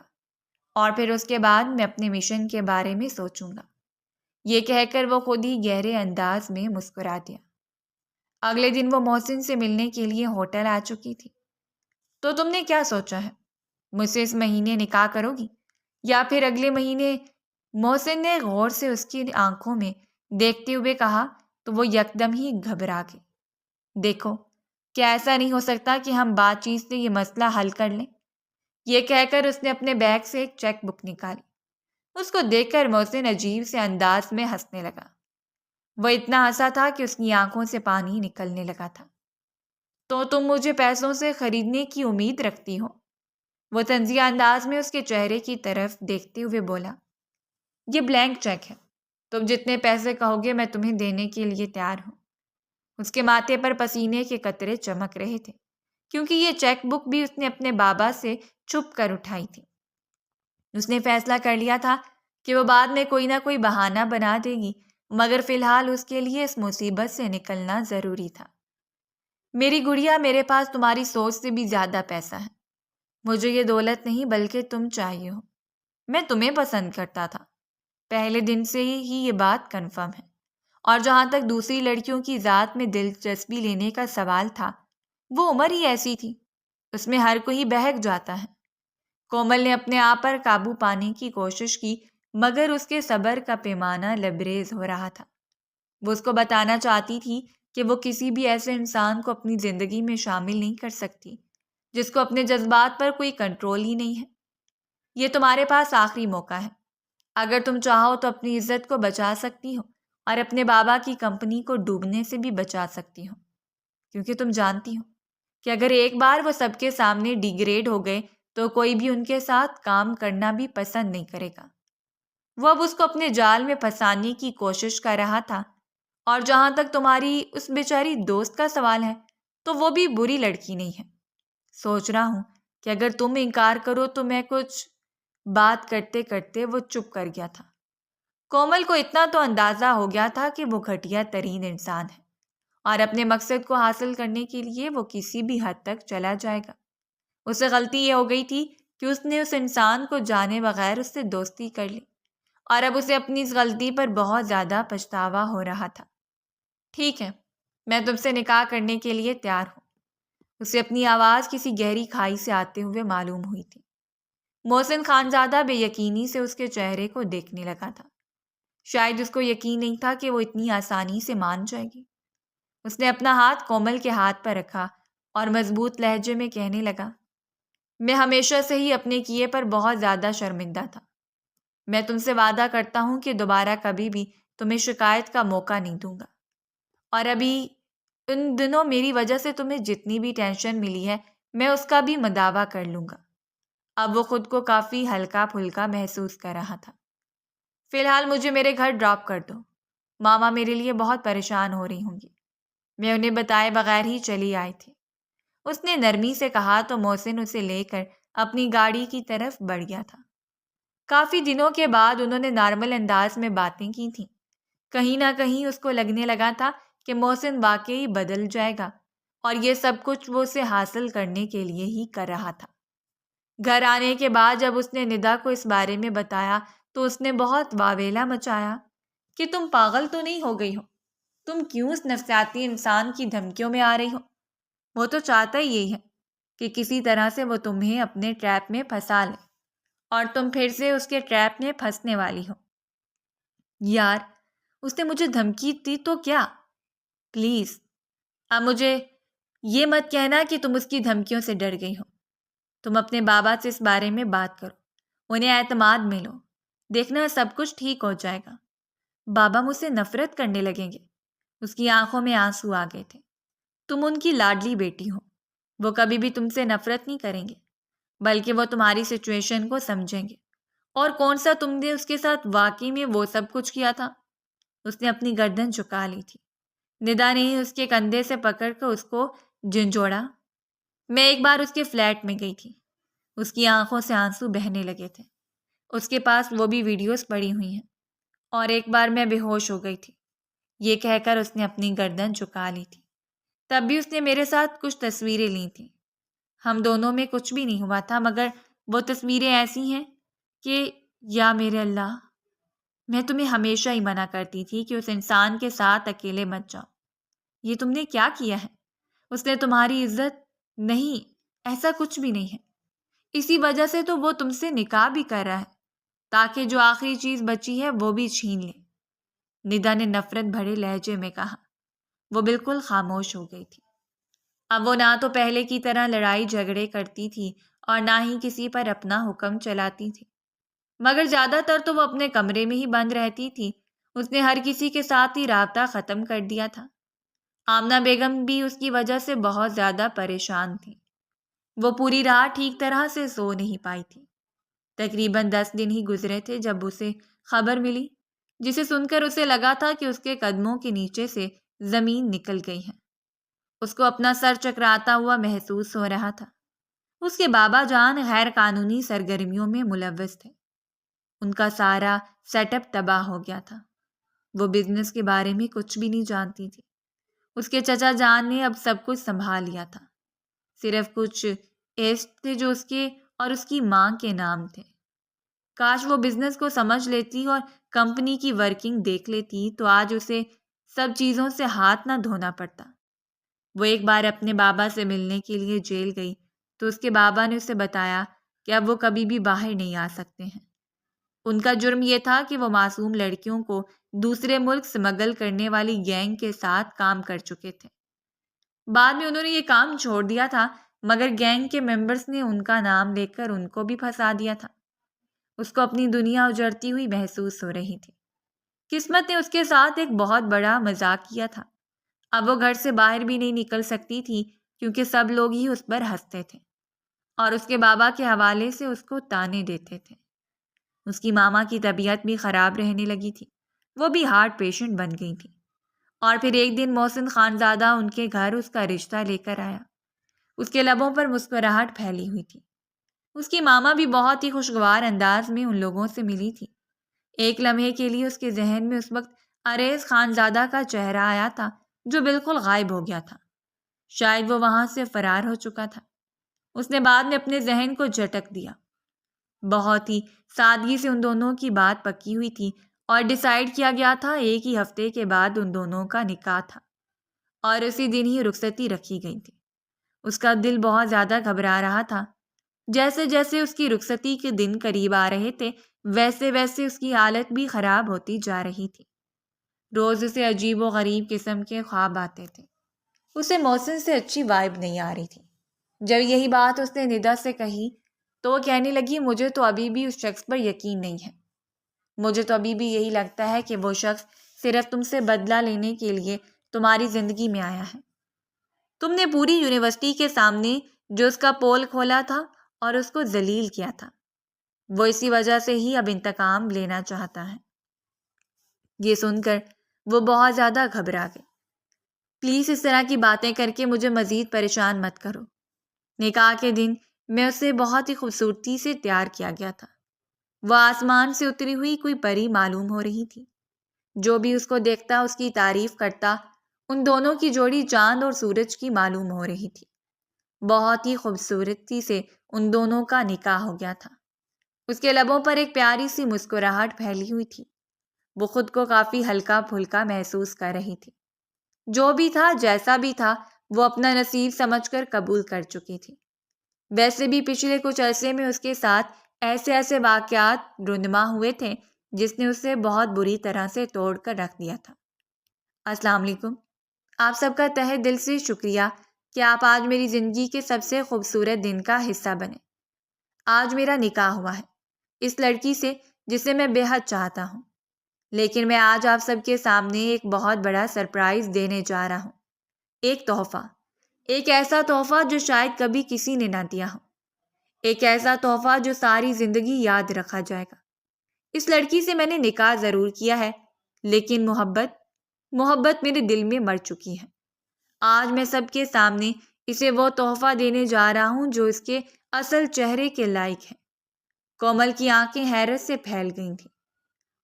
اور پھر اس کے بعد میں اپنے مشن کے بارے میں سوچوں گا۔ یہ کہہ کر وہ خود ہی گہرے انداز میں مسکرا دیا۔ اگلے دن وہ محسن سے ملنے کے لیے ہوٹل آ چکی تھی۔ تو تم نے کیا سوچا ہے؟ مجھ سے اس مہینے نکاح کرو گی یا پھر اگلے مہینے؟ محسن نے غور سے اس کی آنکھوں میں دیکھتے ہوئے کہا تو وہ یکدم ہی گھبرا گئی۔ دیکھو، کیا ایسا نہیں ہو سکتا کہ ہم بات چیت سے یہ مسئلہ حل کر لیں؟ یہ کہہ کر اس نے اپنے بیگ سے ایک چیک بک نکالی۔ اس کو دیکھ کر محسن عجیب سے انداز میں ہنسنے لگا۔ وہ اتنا ہنسا تھا کہ اس کی آنکھوں سے پانی نکلنے لگا تھا۔ تو تم مجھے پیسوں سے خریدنے کی امید رکھتی ہو؟ وہ طنزیہ انداز میں اس کے چہرے کی طرف دیکھتے ہوئے بولا۔ یہ بلینک چیک ہے، تم جتنے پیسے کہو گے میں تمہیں دینے کے لیے تیار ہوں۔ اس کے ماتھے پر پسینے کے قطرے چمک رہے تھے، کیونکہ یہ چیک بک بھی اس نے اپنے بابا سے چھپ کر اٹھائی تھی۔ اس نے فیصلہ کر لیا تھا کہ وہ بعد میں کوئی نہ کوئی بہانہ بنا دے گی، مگر فی الحال اس کے لیے اس مصیبت سے نکلنا ضروری تھا۔ میری گڑیا، میرے پاس تمہاری سوچ سے بھی زیادہ پیسہ ہے۔ مجھے یہ دولت نہیں بلکہ تم چاہیے ہو۔ میں تمہیں پسند کرتا تھا، پہلے دن سے ہی یہ بات کنفرم ہے۔ اور جہاں تک دوسری لڑکیوں کی ذات میں دلچسپی لینے کا سوال تھا، وہ عمر ہی ایسی تھی، اس میں ہر کوئی بہک جاتا ہے۔ کومل نے اپنے آپ پر قابو پانے کی کوشش کی، مگر اس کے صبر کا پیمانہ لبریز ہو رہا تھا۔ وہ اس کو بتانا چاہتی تھی کہ وہ کسی بھی ایسے انسان کو اپنی زندگی میں شامل نہیں کر سکتی جس کو اپنے جذبات پر کوئی کنٹرول ہی نہیں ہے۔ یہ تمہارے پاس آخری موقع ہے۔ اگر تم چاہو تو اپنی عزت کو بچا سکتی ہو اور اپنے بابا کی کمپنی کو ڈوبنے سے بھی بچا سکتی ہو، کیونکہ تم جانتی ہو کہ اگر ایک بار وہ سب کے سامنے ڈیگریڈ ہو گئے تو کوئی بھی ان کے ساتھ کام کرنا بھی پسند نہیں کرے گا۔ وہ اب اس کو اپنے جال میں پھنسانے کی کوشش کر رہا تھا۔ اور جہاں تک تمہاری اس بیچاری دوست کا سوال ہے، تو وہ بھی بری لڑکی نہیں ہے۔ سوچ رہا ہوں کہ اگر تم انکار کرو تو میں کچھ بات کرتے کرتے وہ چپ کر گیا تھا۔ کومل کو اتنا تو اندازہ ہو گیا تھا کہ وہ گھٹیا ترین انسان ہے اور اپنے مقصد کو حاصل کرنے کے لیے وہ کسی بھی حد تک چلا جائے گا۔ اسے غلطی یہ ہو گئی تھی کہ اس نے اس انسان کو جانے بغیر اس سے دوستی کر لی، اور اب اسے اپنی اس غلطی پر بہت زیادہ پچھتاوا ہو رہا تھا۔ ٹھیک ہے، میں تم سے نکاح کرنے کے لیے تیار ہوں۔ اسے اپنی آواز کسی گہری کھائی سے آتے ہوئے معلوم ہوئی تھی۔ محسن خانزادہ بے یقینی سے اس کے چہرے کو دیکھنے لگا تھا۔ شاید اس کو یقین نہیں تھا کہ وہ اتنی آسانی سے مان جائے گی۔ اس نے اپنا ہاتھ کومل کے ہاتھ پر رکھا اور مضبوط لہجے میں کہنے لگا، میں ہمیشہ سے ہی اپنے کیے پر بہت زیادہ شرمندہ تھا۔ میں تم سے وعدہ کرتا ہوں کہ دوبارہ کبھی بھی تمہیں شکایت کا موقع نہیں دوں گا۔ اور ابھی ان دنوں میری وجہ سے تمہیں جتنی بھی ٹینشن ملی ہے، میں اس کا بھی مداوع کر لوں گا۔ اب وہ خود کو کافی ہلکا پھلکا محسوس کر رہا تھا۔ فی الحال مجھے میرے گھر ڈراپ کر دو، ماما میرے لیے بہت پریشان ہو رہی ہوں گی۔ میں انہیں بتائے بغیر ہی چلی آئی تھی، اس نے نرمی سے کہا تو محسن اسے لے کر اپنی گاڑی کی طرف بڑھ گیا تھا۔ کافی دنوں کے بعد انہوں نے نارمل انداز میں باتیں کی تھیں۔ کہیں نہ کہیں اس کو لگنے لگا تھا کہ محسن واقعی بدل جائے گا اور یہ سب کچھ وہ اسے حاصل کرنے کے لیے ہی کر رہا تھا۔ گھر آنے کے بعد جب اس نے ندا کو اس بارے میں بتایا تو اس نے بہت واویلا مچایا کہ تم پاگل تو نہیں ہو گئی ہو؟ تم کیوں اس نفسیاتی انسان کی دھمکیوں میں آ رہی ہو؟ وہ تو چاہتا ہی یہی ہے کہ کسی طرح سے وہ تمہیں اپنے ٹریپ میں پھنسا لے اور تم پھر سے اس کے ٹریپ میں پھنسنے والی ہو۔ یار، اس نے مجھے دھمکی دی تو کیا؟ پلیز اب مجھے یہ مت کہنا کہ تم اس کی دھمکیوں سے ڈر گئی ہو۔ تم اپنے بابا سے اس بارے میں بات کرو، انہیں اعتماد میں لو، دیکھنا سب کچھ ٹھیک ہو جائے گا۔ بابا مجھ سے نفرت کرنے لگیں گے۔ اس کی آنکھوں میں آنسو آ گئے تھے۔ تم ان کی لاڈلی بیٹی ہو، وہ کبھی بھی تم سے نفرت نہیں کریں گے، بلکہ وہ تمہاری سچویشن کو سمجھیں گے۔ اور کون سا تم نے اس کے ساتھ واقعی میں وہ سب کچھ کیا تھا؟ اس نے اپنی گردن جھکا لی تھی۔ ندا نے اس کے کندھے سے پکڑ کر اس کو جھنجھوڑا۔ میں ایک بار اس کے فلیٹ میں گئی تھی، اس کی آنکھوں سے آنسو بہنے لگے تھے۔ اس کے پاس وہ بھی ویڈیوز پڑی ہوئی ہیں، اور ایک بار میں بے ہوش ہو گئی تھی۔ یہ کہہ کر اس نے اپنی گردن جھکا لی تھی۔ تب بھی اس نے میرے ساتھ کچھ تصویریں لی تھیں۔ ہم دونوں میں کچھ بھی نہیں ہوا تھا، مگر وہ تصویریں ایسی ہیں کہ یا میرے اللہ، میں تمہیں ہمیشہ ہی منع کرتی تھی کہ اس انسان کے ساتھ اکیلے مت جاؤ۔ یہ تم نے کیا کیا ہے؟ اس نے تمہاری عزت نہیں، ایسا کچھ بھی نہیں ہے۔ اسی وجہ سے تو وہ تم سے نکاح بھی کر رہا ہے، تاکہ جو آخری چیز بچی ہے وہ بھی چھین لے۔ ندا نے نفرت بھرے لہجے میں کہا۔ وہ بالکل خاموش ہو گئی تھی۔ اب وہ نہ تو پہلے کی طرح لڑائی جھگڑے کرتی تھی اور نہ ہی کسی پر اپنا حکم چلاتی تھی، مگر زیادہ تر تو وہ اپنے کمرے میں ہی بند رہتی تھی۔ اس نے ہر کسی کے ساتھ ہی رابطہ ختم کر دیا تھا۔ آمنہ بیگم بھی اس کی وجہ سے بہت زیادہ پریشان تھی۔ وہ پوری رات ٹھیک طرح سے سو نہیں پائی تھی۔ تقریباً 10 دن ہی گزرے تھے جب اسے خبر ملی، جسے سن کر اسے لگا تھا کہ اس کے قدموں کے نیچے سے زمین نکل گئی ہے۔ اس کو اپنا سر چکراتا ہوا محسوس ہو رہا تھا۔ اس کے بابا جان غیر قانونی سرگرمیوں میں ملوث تھے۔ ان کا سارا سیٹ اپ تباہ ہو گیا تھا۔ وہ بزنس کے بارے میں کچھ بھی نہیں جانتی تھی۔ اس کے چچا جان نے اب سب کچھ سنبھال لیا تھا۔ صرف کچھ ایسٹ تھے جو اس کے اور اس کی ماں کے نام تھے۔ کاش وہ بزنس کو سمجھ لیتی اور کمپنی کی ورکنگ دیکھ لیتی تو آج اسے سب چیزوں سے ہاتھ نہ دھونا پڑتا۔ وہ ایک بار اپنے بابا سے ملنے کے لیے جیل گئی تو اس کے بابا نے اسے بتایا کہ اب وہ کبھی بھی باہر نہیں آ سکتے ہیں۔ ان کا جرم یہ تھا کہ وہ معصوم لڑکیوں کو دوسرے ملک سمگل کرنے والی گینگ کے ساتھ کام کر چکے تھے۔ بعد میں انہوں نے یہ کام چھوڑ دیا تھا، مگر گینگ کے ممبرز نے ان کا نام لے کر ان کو بھی پھنسا دیا تھا۔ اس کو اپنی دنیا اجڑتی ہوئی محسوس ہو رہی تھی۔ قسمت نے اس کے ساتھ ایک بہت بڑا مذاق کیا تھا۔ اب وہ گھر سے باہر بھی نہیں نکل سکتی تھی کیونکہ سب لوگ ہی اس پر ہنستے تھے اور اس کے بابا کے حوالے سے اس کو تانے دیتے تھے۔ اس کی ماما کی طبیعت بھی خراب رہنے لگی تھی۔ وہ بھی ہارٹ پیشنٹ بن گئی تھی۔ اور پھر ایک دن محسن خانزادہ ان کے گھر اس کا رشتہ لے کر آیا۔ اس کے لبوں پر مسکراہٹ پھیلی ہوئی تھی۔ اس کی ماما بھی بہت ہی خوشگوار انداز میں ان لوگوں سے ملی تھی۔ ایک لمحے کے لیے اس کے ذہن میں اس وقت اریز خانزادہ کا چہرہ آیا تھا جو بالکل غائب ہو گیا تھا۔ شاید وہ وہاں سے فرار ہو چکا تھا۔ اس نے بعد میں اپنے ذہن کو جھٹک دیا۔ بہت ہی سادگی سے ان دونوں کی بات پکی ہوئی تھی اور ڈیسائیڈ کیا گیا تھا ایک ہی ہفتے کے بعد ان دونوں کا نکاح تھا اور اسی دن ہی رخصتی رکھی گئی تھی۔ اس کا دل بہت زیادہ گھبرا رہا تھا۔ جیسے جیسے اس کی رخصتی کے دن قریب آ رہے تھے ویسے ویسے اس کی حالت بھی خراب ہوتی جا رہی تھی۔ روز اسے عجیب و غریب قسم کے خواب آتے تھے۔ اسے محسن سے اچھی وائب نہیں آ رہی تھی۔ جب یہی بات اس نے ندا سے کہی تو وہ کہنے لگی، مجھے تو ابھی بھی اس شخص پر یقین نہیں ہے۔ مجھے تو ابھی بھی یہی لگتا ہے کہ وہ شخص صرف تم سے بدلہ لینے کے لیے تمہاری زندگی میں آیا ہے۔ تم نے پوری یونیورسٹی کے سامنے جو اس کا پول کھولا تھا اور اس کو ذلیل کیا تھا، وہ اسی وجہ سے ہی اب انتقام لینا چاہتا ہے۔ یہ سن کر وہ بہت زیادہ گھبرا گئی۔ پلیز اس طرح کی باتیں کر کے مجھے مزید پریشان مت کرو۔ نکاح کے دن میں اسے بہت ہی خوبصورتی سے تیار کیا گیا تھا۔ وہ آسمان سے اتری ہوئی کوئی پری معلوم ہو رہی تھی۔ جو بھی اس کو دیکھتا اس کی تعریف کرتا۔ ان دونوں کی جوڑی چاند اور سورج کی معلوم ہو رہی تھی۔ بہت ہی خوبصورتی سے ان دونوں کا نکاح ہو گیا تھا۔ اس کے لبوں پر ایک پیاری سی مسکراہٹ پھیلی ہوئی تھی۔ وہ خود کو کافی ہلکا پھلکا محسوس کر رہی تھی۔ جو بھی تھا جیسا بھی تھا وہ اپنا نصیب سمجھ کر قبول کر چکی تھی۔ ویسے بھی پچھلے کچھ عرصے میں اس کے ساتھ ایسے واقعات رونما ہوئے تھے جس نے اسے بہت بری طرح سے توڑ کر رکھ دیا تھا۔ السلام علیکم۔ آپ سب کا تہہ دل سے شکریہ کہ آپ آج میری زندگی کے سب سے خوبصورت دن کا حصہ بنے۔ آج میرا نکاح ہوا ہے اس لڑکی سے جسے میں بے حد چاہتا ہوں، لیکن میں آج آپ سب کے سامنے ایک بہت بڑا سرپرائز دینے جا رہا ہوں۔ ایک تحفہ، ایک ایسا تحفہ جو شاید کبھی کسی نے نہ دیا ہو، ایک ایسا تحفہ جو ساری زندگی یاد رکھا جائے گا۔ اس لڑکی سے میں نے نکاح ضرور کیا ہے، لیکن محبت میرے دل میں مر چکی ہے۔ آج میں سب کے سامنے اسے وہ تحفہ دینے جا رہا ہوں جو اس کے اصل چہرے کے لائق ہے۔ کومل کی آنکھیں حیرت سے پھیل گئی تھیں۔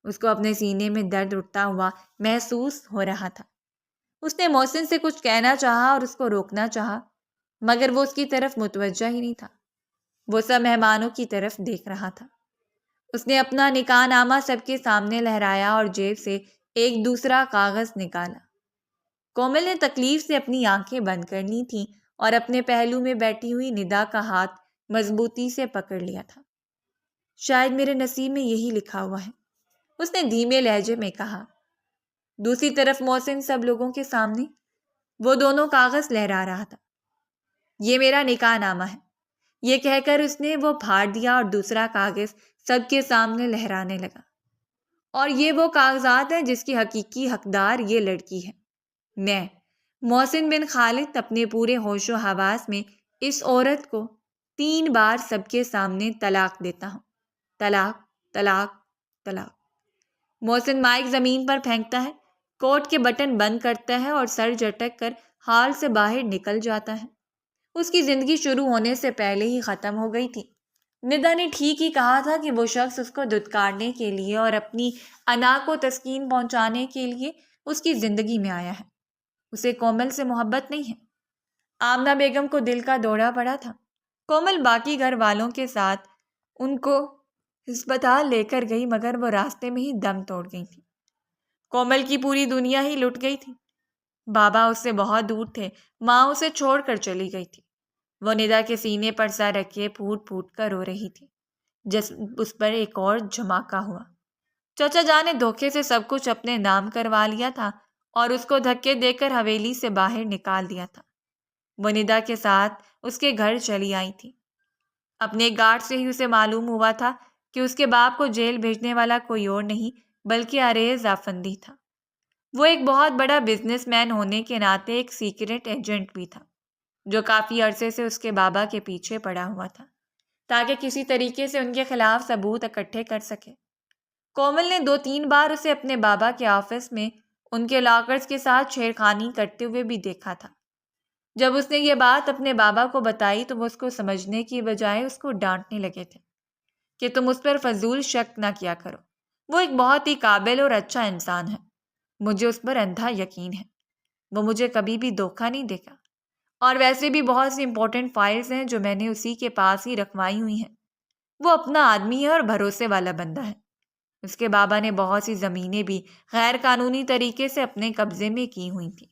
اس کو اپنے سینے میں درد اٹھتا ہوا محسوس ہو رہا تھا۔ اس نے محسن سے کچھ کہنا چاہا اور اس کو روکنا چاہا، مگر وہ اس کی طرف متوجہ ہی نہیں تھا۔ وہ سب مہمانوں کی طرف دیکھ رہا تھا۔ اس نے اپنا نکاح نامہ سب کے سامنے لہرایا اور جیب سے ایک دوسرا کاغذ نکالا۔ کومل نے تکلیف سے اپنی آنکھیں بند کر لی تھیں اور اپنے پہلو میں بیٹھی ہوئی ندا کا ہاتھ مضبوطی سے پکڑ لیا تھا۔ شاید میرے نصیب میں یہی لکھا ہوا ہے، اس نے دھیمے لہجے میں کہا۔ دوسری طرف محسن سب لوگوں کے سامنے وہ دونوں کاغذ لہرا رہا تھا۔ یہ میرا نکاح نامہ ہے، یہ کہہ کر اس نے وہ پھاڑ دیا اور دوسرا کاغذ سب کے سامنے لہرانے لگا۔ اور یہ وہ کاغذات ہیں جس کی حقیقی حقدار یہ لڑکی ہے۔ میں محسن بن خالد اپنے پورے ہوش و حواس میں اس عورت کو 3 بار سب کے سامنے طلاق دیتا ہوں۔ طلاق، طلاق، طلاق۔ محسن مائک زمین پر پھینکتا ہے، کوٹ کے بٹن بند کرتا ہے اور سر جھٹک کر ہال سے باہر نکل جاتا ہے۔ اس کی زندگی شروع ہونے سے پہلے ہی ختم ہو گئی تھی۔ ندا نے ٹھیک ہی کہا تھا کہ وہ شخص اس کو دھتکارنے کے لیے اور اپنی انا کو تسکین پہنچانے کے لیے اس کی زندگی میں آیا ہے۔ اسے کومل سے محبت نہیں ہے۔ آمنہ بیگم کو دل کا دورہ پڑا تھا۔ کومل باقی گھر والوں کے ساتھ ان کو ہسپتال لے کر گئی، مگر وہ راستے میں ہی دم توڑ گئی تھی۔ کومل کی پوری دنیا ہی لٹ گئی تھی۔ بابا اس سے بہت دور تھے، ماں اسے چھوڑ کر چلی گئی تھی۔ وہ ندا کے سینے پر سر رکھے پھوٹ پھوٹ کر رو رہی تھی۔ جس اس پر ایک اور جھماکہ ہوا۔ چچا جان نے دھوکے سے سب کچھ اپنے نام کروا لیا تھا اور اس کو دھکے دے کر حویلی سے باہر نکال دیا تھا۔ وہ ندا کے ساتھ اس کے گھر چلی آئی تھی۔ اپنے گارڈ سے ہی اسے معلوم ہوا تھا کہ اس کے باپ کو جیل بھیجنے والا کوئی اور نہیں بلکہ عریض افندی تھا۔ وہ ایک بہت بڑا بزنس مین ہونے کے ناطے ایک سیکرٹ ایجنٹ بھی تھا، جو کافی عرصے سے اس کے بابا کے پیچھے پڑا ہوا تھا تاکہ کسی طریقے سے ان کے خلاف ثبوت اکٹھے کر سکے۔ کومل نے 2-3 بار اسے اپنے بابا کے آفس میں ان کے لاکرز کے ساتھ چھیڑخانی کرتے ہوئے بھی دیکھا تھا۔ جب اس نے یہ بات اپنے بابا کو بتائی تو وہ اس کو سمجھنے کی بجائے اس کو ڈانٹنے لگے تھے کہ تم اس پر فضول شک نہ کیا کرو، وہ ایک بہت ہی قابل اور اچھا انسان ہے، مجھے اس پر اندھا یقین ہے، وہ مجھے کبھی بھی دھوکہ نہیں دے گا، اور ویسے بھی بہت سی امپورٹنٹ فائلز ہیں جو میں نے اسی کے پاس ہی رکھوائی ہوئی ہیں۔ وہ اپنا آدمی ہے اور بھروسے والا بندہ ہے۔ اس کے بابا نے بہت سی زمینیں بھی غیر قانونی طریقے سے اپنے قبضے میں کی ہوئی تھیں۔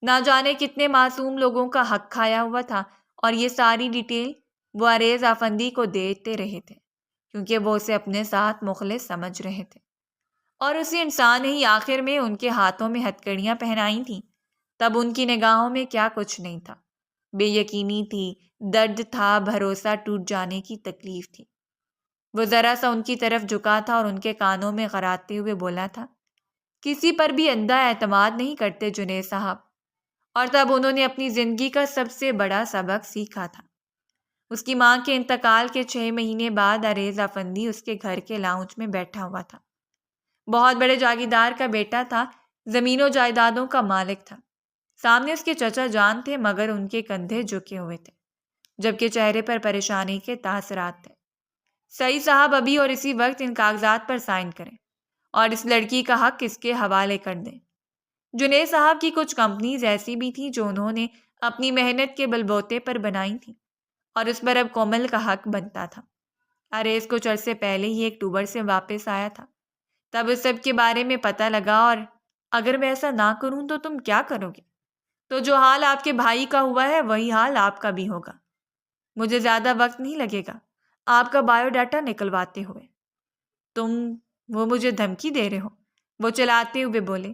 نہ جانے کتنے معصوم لوگوں کا حق کھایا ہوا تھا، اور یہ ساری ڈیٹیل وہ عریض آفندی کو دیتے رہے تھے کیونکہ وہ اسے اپنے ساتھ مخلص سمجھ رہے تھے، اور اسی انسان نے ہی آخر میں ان کے ہاتھوں میں ہتھکڑیاں پہنائی تھیں۔ تب ان کی نگاہوں میں کیا کچھ نہیں تھا، بے یقینی تھی، درد تھا، بھروسہ ٹوٹ جانے کی تکلیف تھی۔ وہ ذرا سا ان کی طرف جھکا تھا اور ان کے کانوں میں غراتے ہوئے بولا تھا، کسی پر بھی اندھا اعتماد نہیں کرتے جنید صاحب۔ اور تب انہوں نے اپنی زندگی کا سب سے بڑا سبق سیکھا تھا۔ اس کی ماں کے انتقال کے 6 مہینے بعد عریض افندی اس کے گھر کے لاؤنج میں بیٹھا ہوا تھا۔ بہت بڑے جاگیردار کا بیٹا تھا، زمین و جائیدادوں کا مالک تھا۔ سامنے اس کے چچا جان تھے، مگر ان کے کندھے جھکے ہوئے تھے، جبکہ چہرے پر پریشانی کے تاثرات تھے۔ سعید صاحب ابھی اور اسی وقت ان کاغذات پر سائن کریں اور اس لڑکی کا حق اس کے حوالے کر دیں۔ جنید صاحب کی کچھ کمپنیز ایسی بھی تھیں جو انہوں نے اپنی محنت کے بلبوتے پر بنائی تھیں، اور اس پر اب کومل کا حق بنتا تھا۔ عریض کچھ عرصے پہلے ہی اکتوبر سے واپس آیا تھا، تب اس سب کے بارے میں پتہ لگا، اور اگر میں ایسا نہ کروں تو تم کیا کرو گے؟ تو جو حال آپ کے بھائی کا ہوا ہے وہی حال آپ کا بھی ہوگا۔ مجھے زیادہ وقت نہیں لگے گا آپ کا بایو ڈاٹا نکلواتے ہوئے۔ وہ مجھے دھمکی دے رہے ہو؟ وہ چلاتے ہوئے بولے۔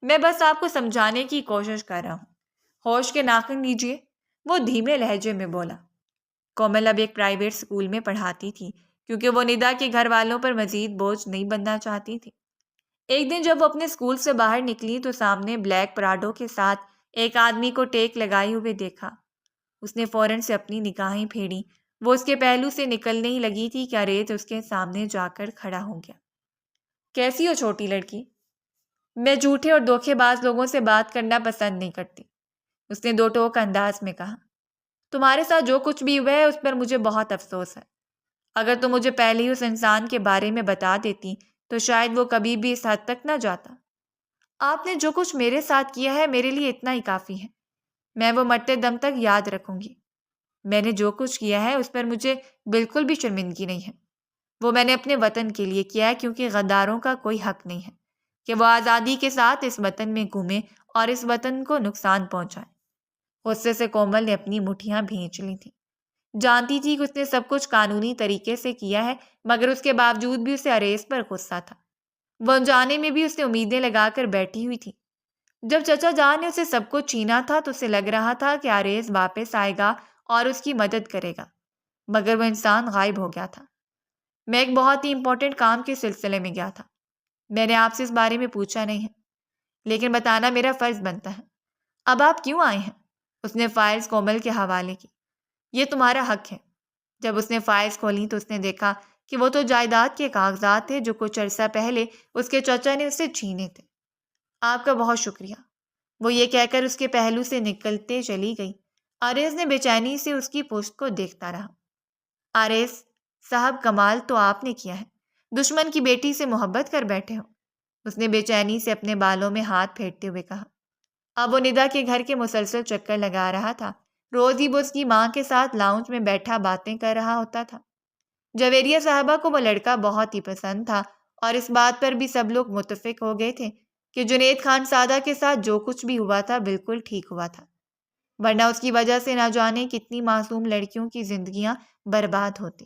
میں بس آپ کو سمجھانے کی کوشش کر رہا ہوں، ہوش کے ناخن لیجئے، وہ دھیمے لہجے میں بولا۔ کومل اب ایک پرائیویٹ اسکول میں پڑھاتی تھی کیونکہ وہ ندا کے گھر والوں پر مزید بوجھ نہیں بننا چاہتی تھی۔ ایک دن جب وہ اپنے اسکول سے باہر نکلی تو سامنے بلیک پراڈو کے ساتھ ایک آدمی کو ٹیک لگائے ہوئے دیکھا۔ اس نے فوراً سے اپنی نگاہیں پھیری، وہ اس کے پہلو سے نکلنے ہی لگی تھی کہ عریض اس کے سامنے جا کر کھڑا ہو گیا۔ کیسی ہو چھوٹی لڑکی؟ میں جھوٹے اور دھوکے باز لوگوں سے بات کرنا پسند نہیں کرتی، اس نے دو ٹوک انداز میں کہا۔ تمہارے ساتھ جو کچھ بھی ہوا ہے اس پر مجھے بہت افسوس ہے۔ اگر تم مجھے پہلے ہی اس انسان کے بارے میں بتا دیتی تو شاید وہ کبھی بھی اس حد تک نہ جاتا۔ آپ نے جو کچھ میرے ساتھ کیا ہے میرے لیے اتنا ہی کافی ہے، میں وہ مرتے دم تک یاد رکھوں گی۔ میں نے جو کچھ کیا ہے اس پر مجھے بالکل بھی شرمندگی نہیں ہے، وہ میں نے اپنے وطن کے لیے کیا ہے، کیونکہ غداروں کا کوئی حق نہیں ہے کہ وہ آزادی کے ساتھ اس وطن میں گھومیں اور اس وطن کو نقصان پہنچائے۔ غصے سے کومل نے اپنی مٹھیاں بھینچ لی تھیں۔ جانتی تھی کہ اس نے سب کچھ قانونی طریقے سے کیا ہے، مگر اس کے باوجود بھی اسے اریز پر غصہ تھا۔ وہ انجانے میں بھی اسے امیدیں لگا کر بیٹھی ہوئی تھی۔ جب چچا جان نے اسے سب کچھ چھینا تھا تو اسے لگ رہا تھا کہ اریز واپس آئے گا اور اس کی مدد کرے گا، مگر وہ انسان غائب ہو گیا تھا۔ میں ایک بہت ہی امپورٹنٹ کام کے سلسلے میں گیا تھا۔ میں نے آپ سے اس بارے میں پوچھا نہیں ہے، لیکن بتانا میرا فرض بنتا ہے۔ اب آپ کیوں آئے ہیں؟ اس نے فائلز کومل کے حوالے کی۔ یہ تمہارا حق ہے۔ جب اس نے فائلز کھولیں تو اس نے دیکھا کہ وہ تو جائیداد کے کاغذات تھے جو کچھ عرصہ پہلے اس کے چچا نے اسے چھینے تھے۔ آپ کا بہت شکریہ، وہ یہ کہہ کر اس کے پہلو سے نکلتے چلی گئی۔ آریز نے بے چینی سے اس کی پشت کو دیکھتا رہا۔ آریز صاحب، کمال تو آپ نے کیا ہے، دشمن کی بیٹی سے محبت کر بیٹھے ہو، اس نے بے چینی سے اپنے بالوں میں ہاتھ پھیرتے ہوئے کہا۔ اب وہ ندا کے گھر کے مسلسل چکر لگا رہا تھا۔ روز ہی وہ اس کی ماں کے ساتھ لاؤنج میں بیٹھا باتیں کر رہا ہوتا تھا۔ جویریہ صاحبہ کو وہ لڑکا بہت ہی پسند تھا اور اس بات پر بھی سب لوگ متفق ہو گئے تھے کہ جنید خان سادہ کے ساتھ جو کچھ بھی ہوا تھا بالکل ٹھیک ہوا تھا، ورنہ اس کی وجہ سے نہ جانے کتنی معصوم لڑکیوں کی زندگیاں برباد ہوتی۔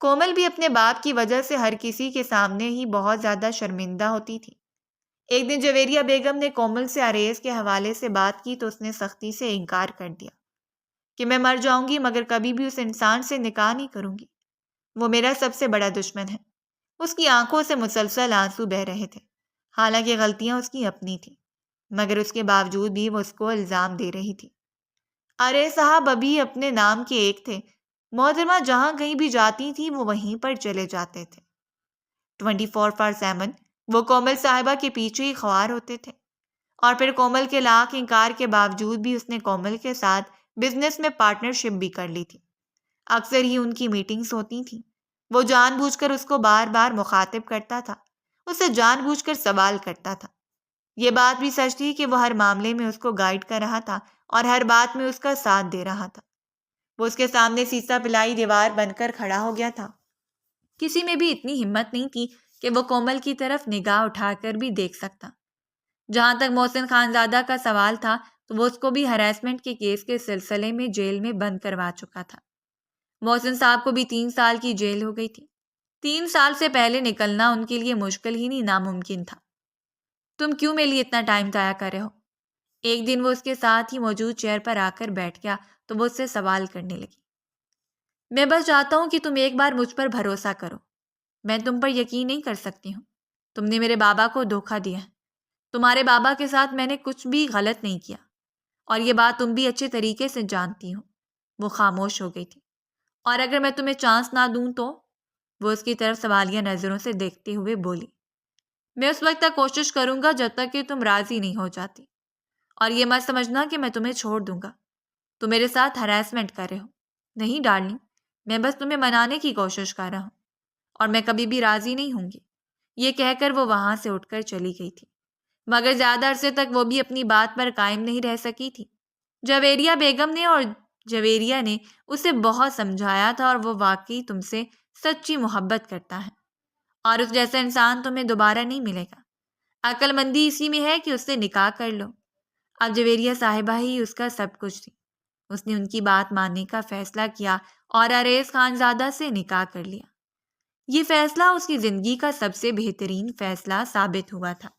کومل بھی اپنے باپ کی وجہ سے ہر کسی کے سامنے ہی بہت زیادہ شرمندہ ہوتی تھی۔ ایک دن جویریہ بیگم نے کومل سے اریز کے حوالے سے بات کی تو اس نے سختی سے انکار کر دیا کہ میں مر جاؤں گی مگر کبھی بھی اس انسان سے نکاح نہیں کروں گی، وہ میرا سب سے بڑا دشمن ہے۔ اس کی آنکھوں سے مسلسل آنسو بہہ رہے تھے، حالانکہ غلطیاں اس کی اپنی تھیں، مگر اس کے باوجود بھی وہ اس کو الزام دے رہی تھی۔ ارے صاحب ابھی اپنے نام کے ایک تھے، محترمہ جہاں کہیں بھی جاتی تھی وہ وہیں پر چلے جاتے تھے۔ 24/7 وہ کومل صاحبہ کے پیچھے ہی خوار ہوتے تھے، اور پھر کومل کے لاکھ انکار کے باوجود بھی اس نے کومل کے ساتھ بزنس میں پارٹنرشپ بھی کر لی تھی۔ اکثر ہی ان کی میٹنگز ہوتی تھیں۔ وہ جان بوجھ کر اس کو بار بار مخاطب کرتا تھا، اسے جان بوجھ کر سوال کرتا تھا۔ یہ بات بھی سچ تھی کہ وہ ہر معاملے میں اس کو گائیڈ کر رہا تھا اور ہر بات میں اس کا ساتھ دے رہا تھا۔ وہ اس کے سامنے سیسا پلائی دیوار بن کر کھڑا ہو گیا تھا۔ کسی میں بھی اتنی ہمت نہیں تھی کہ وہ کومل کی طرف نگاہ اٹھا کر بھی دیکھ سکتا۔ جہاں تک محسن خانزادہ کا سوال تھا تو وہ اس کو بھی ہراسمنٹ کے کیس کے سلسلے میں جیل میں بند کروا چکا تھا۔ محسن صاحب کو بھی 3 سال کی جیل ہو گئی تھی۔ 3 سال سے پہلے نکلنا ان کے لیے مشکل ہی نہیں ناممکن تھا۔ تم کیوں میرے لیے اتنا ٹائم ضائع کر رہے ہو؟ ایک دن وہ اس کے ساتھ ہی موجود چیئر پر آ کر بیٹھ گیا تو وہ اس سے سوال کرنے لگی۔ میں بس چاہتا ہوں کہ تم ایک بار مجھ پر بھروسہ کرو۔ میں تم پر یقین نہیں کر سکتی ہوں۔ تم نے میرے بابا کو دھوکہ دیا ہے۔ تمہارے بابا کے ساتھ میں نے کچھ بھی غلط نہیں کیا، اور یہ بات تم بھی اچھے طریقے سے جانتی ہو۔ وہ خاموش ہو گئی تھی۔ اور اگر میں تمہیں چانس نہ دوں تو؟ وہ اس کی طرف سوالیہ نظروں سے دیکھتے ہوئے بولی۔ میں اس وقت تک کوشش کروں گا جب تک کہ تم راضی نہیں ہو جاتی، اور یہ مت سمجھنا کہ میں تمہیں چھوڑ دوں گا۔ تم میرے ساتھ ہراسمنٹ کر رہے ہو۔ نہیں ڈارلنگ، میں بس تمہیں منانے کی کوشش کر رہا ہوں، اور میں کبھی بھی راضی نہیں ہوں گی۔ یہ کہہ کر وہ وہاں سے اٹھ کر چلی گئی تھی، مگر زیادہ عرصے تک وہ بھی اپنی بات پر قائم نہیں رہ سکی تھی۔ جویریہ بیگم نے اور جویریہ نے اسے بہت سمجھایا تھا، اور وہ واقعی تم سے سچی محبت کرتا ہے، اور اس جیسا انسان تمہیں دوبارہ نہیں ملے گا۔ عقل مندی اسی میں ہے کہ اس سے نکاح کر لو۔ اب جویریہ صاحبہ ہی اس کا سب کچھ تھی۔ اس نے ان کی بات ماننے کا فیصلہ کیا اور اریز خانزادہ سے نکاح کر لیا۔ یہ فیصلہ اس کی زندگی کا سب سے بہترین فیصلہ ثابت ہوا تھا۔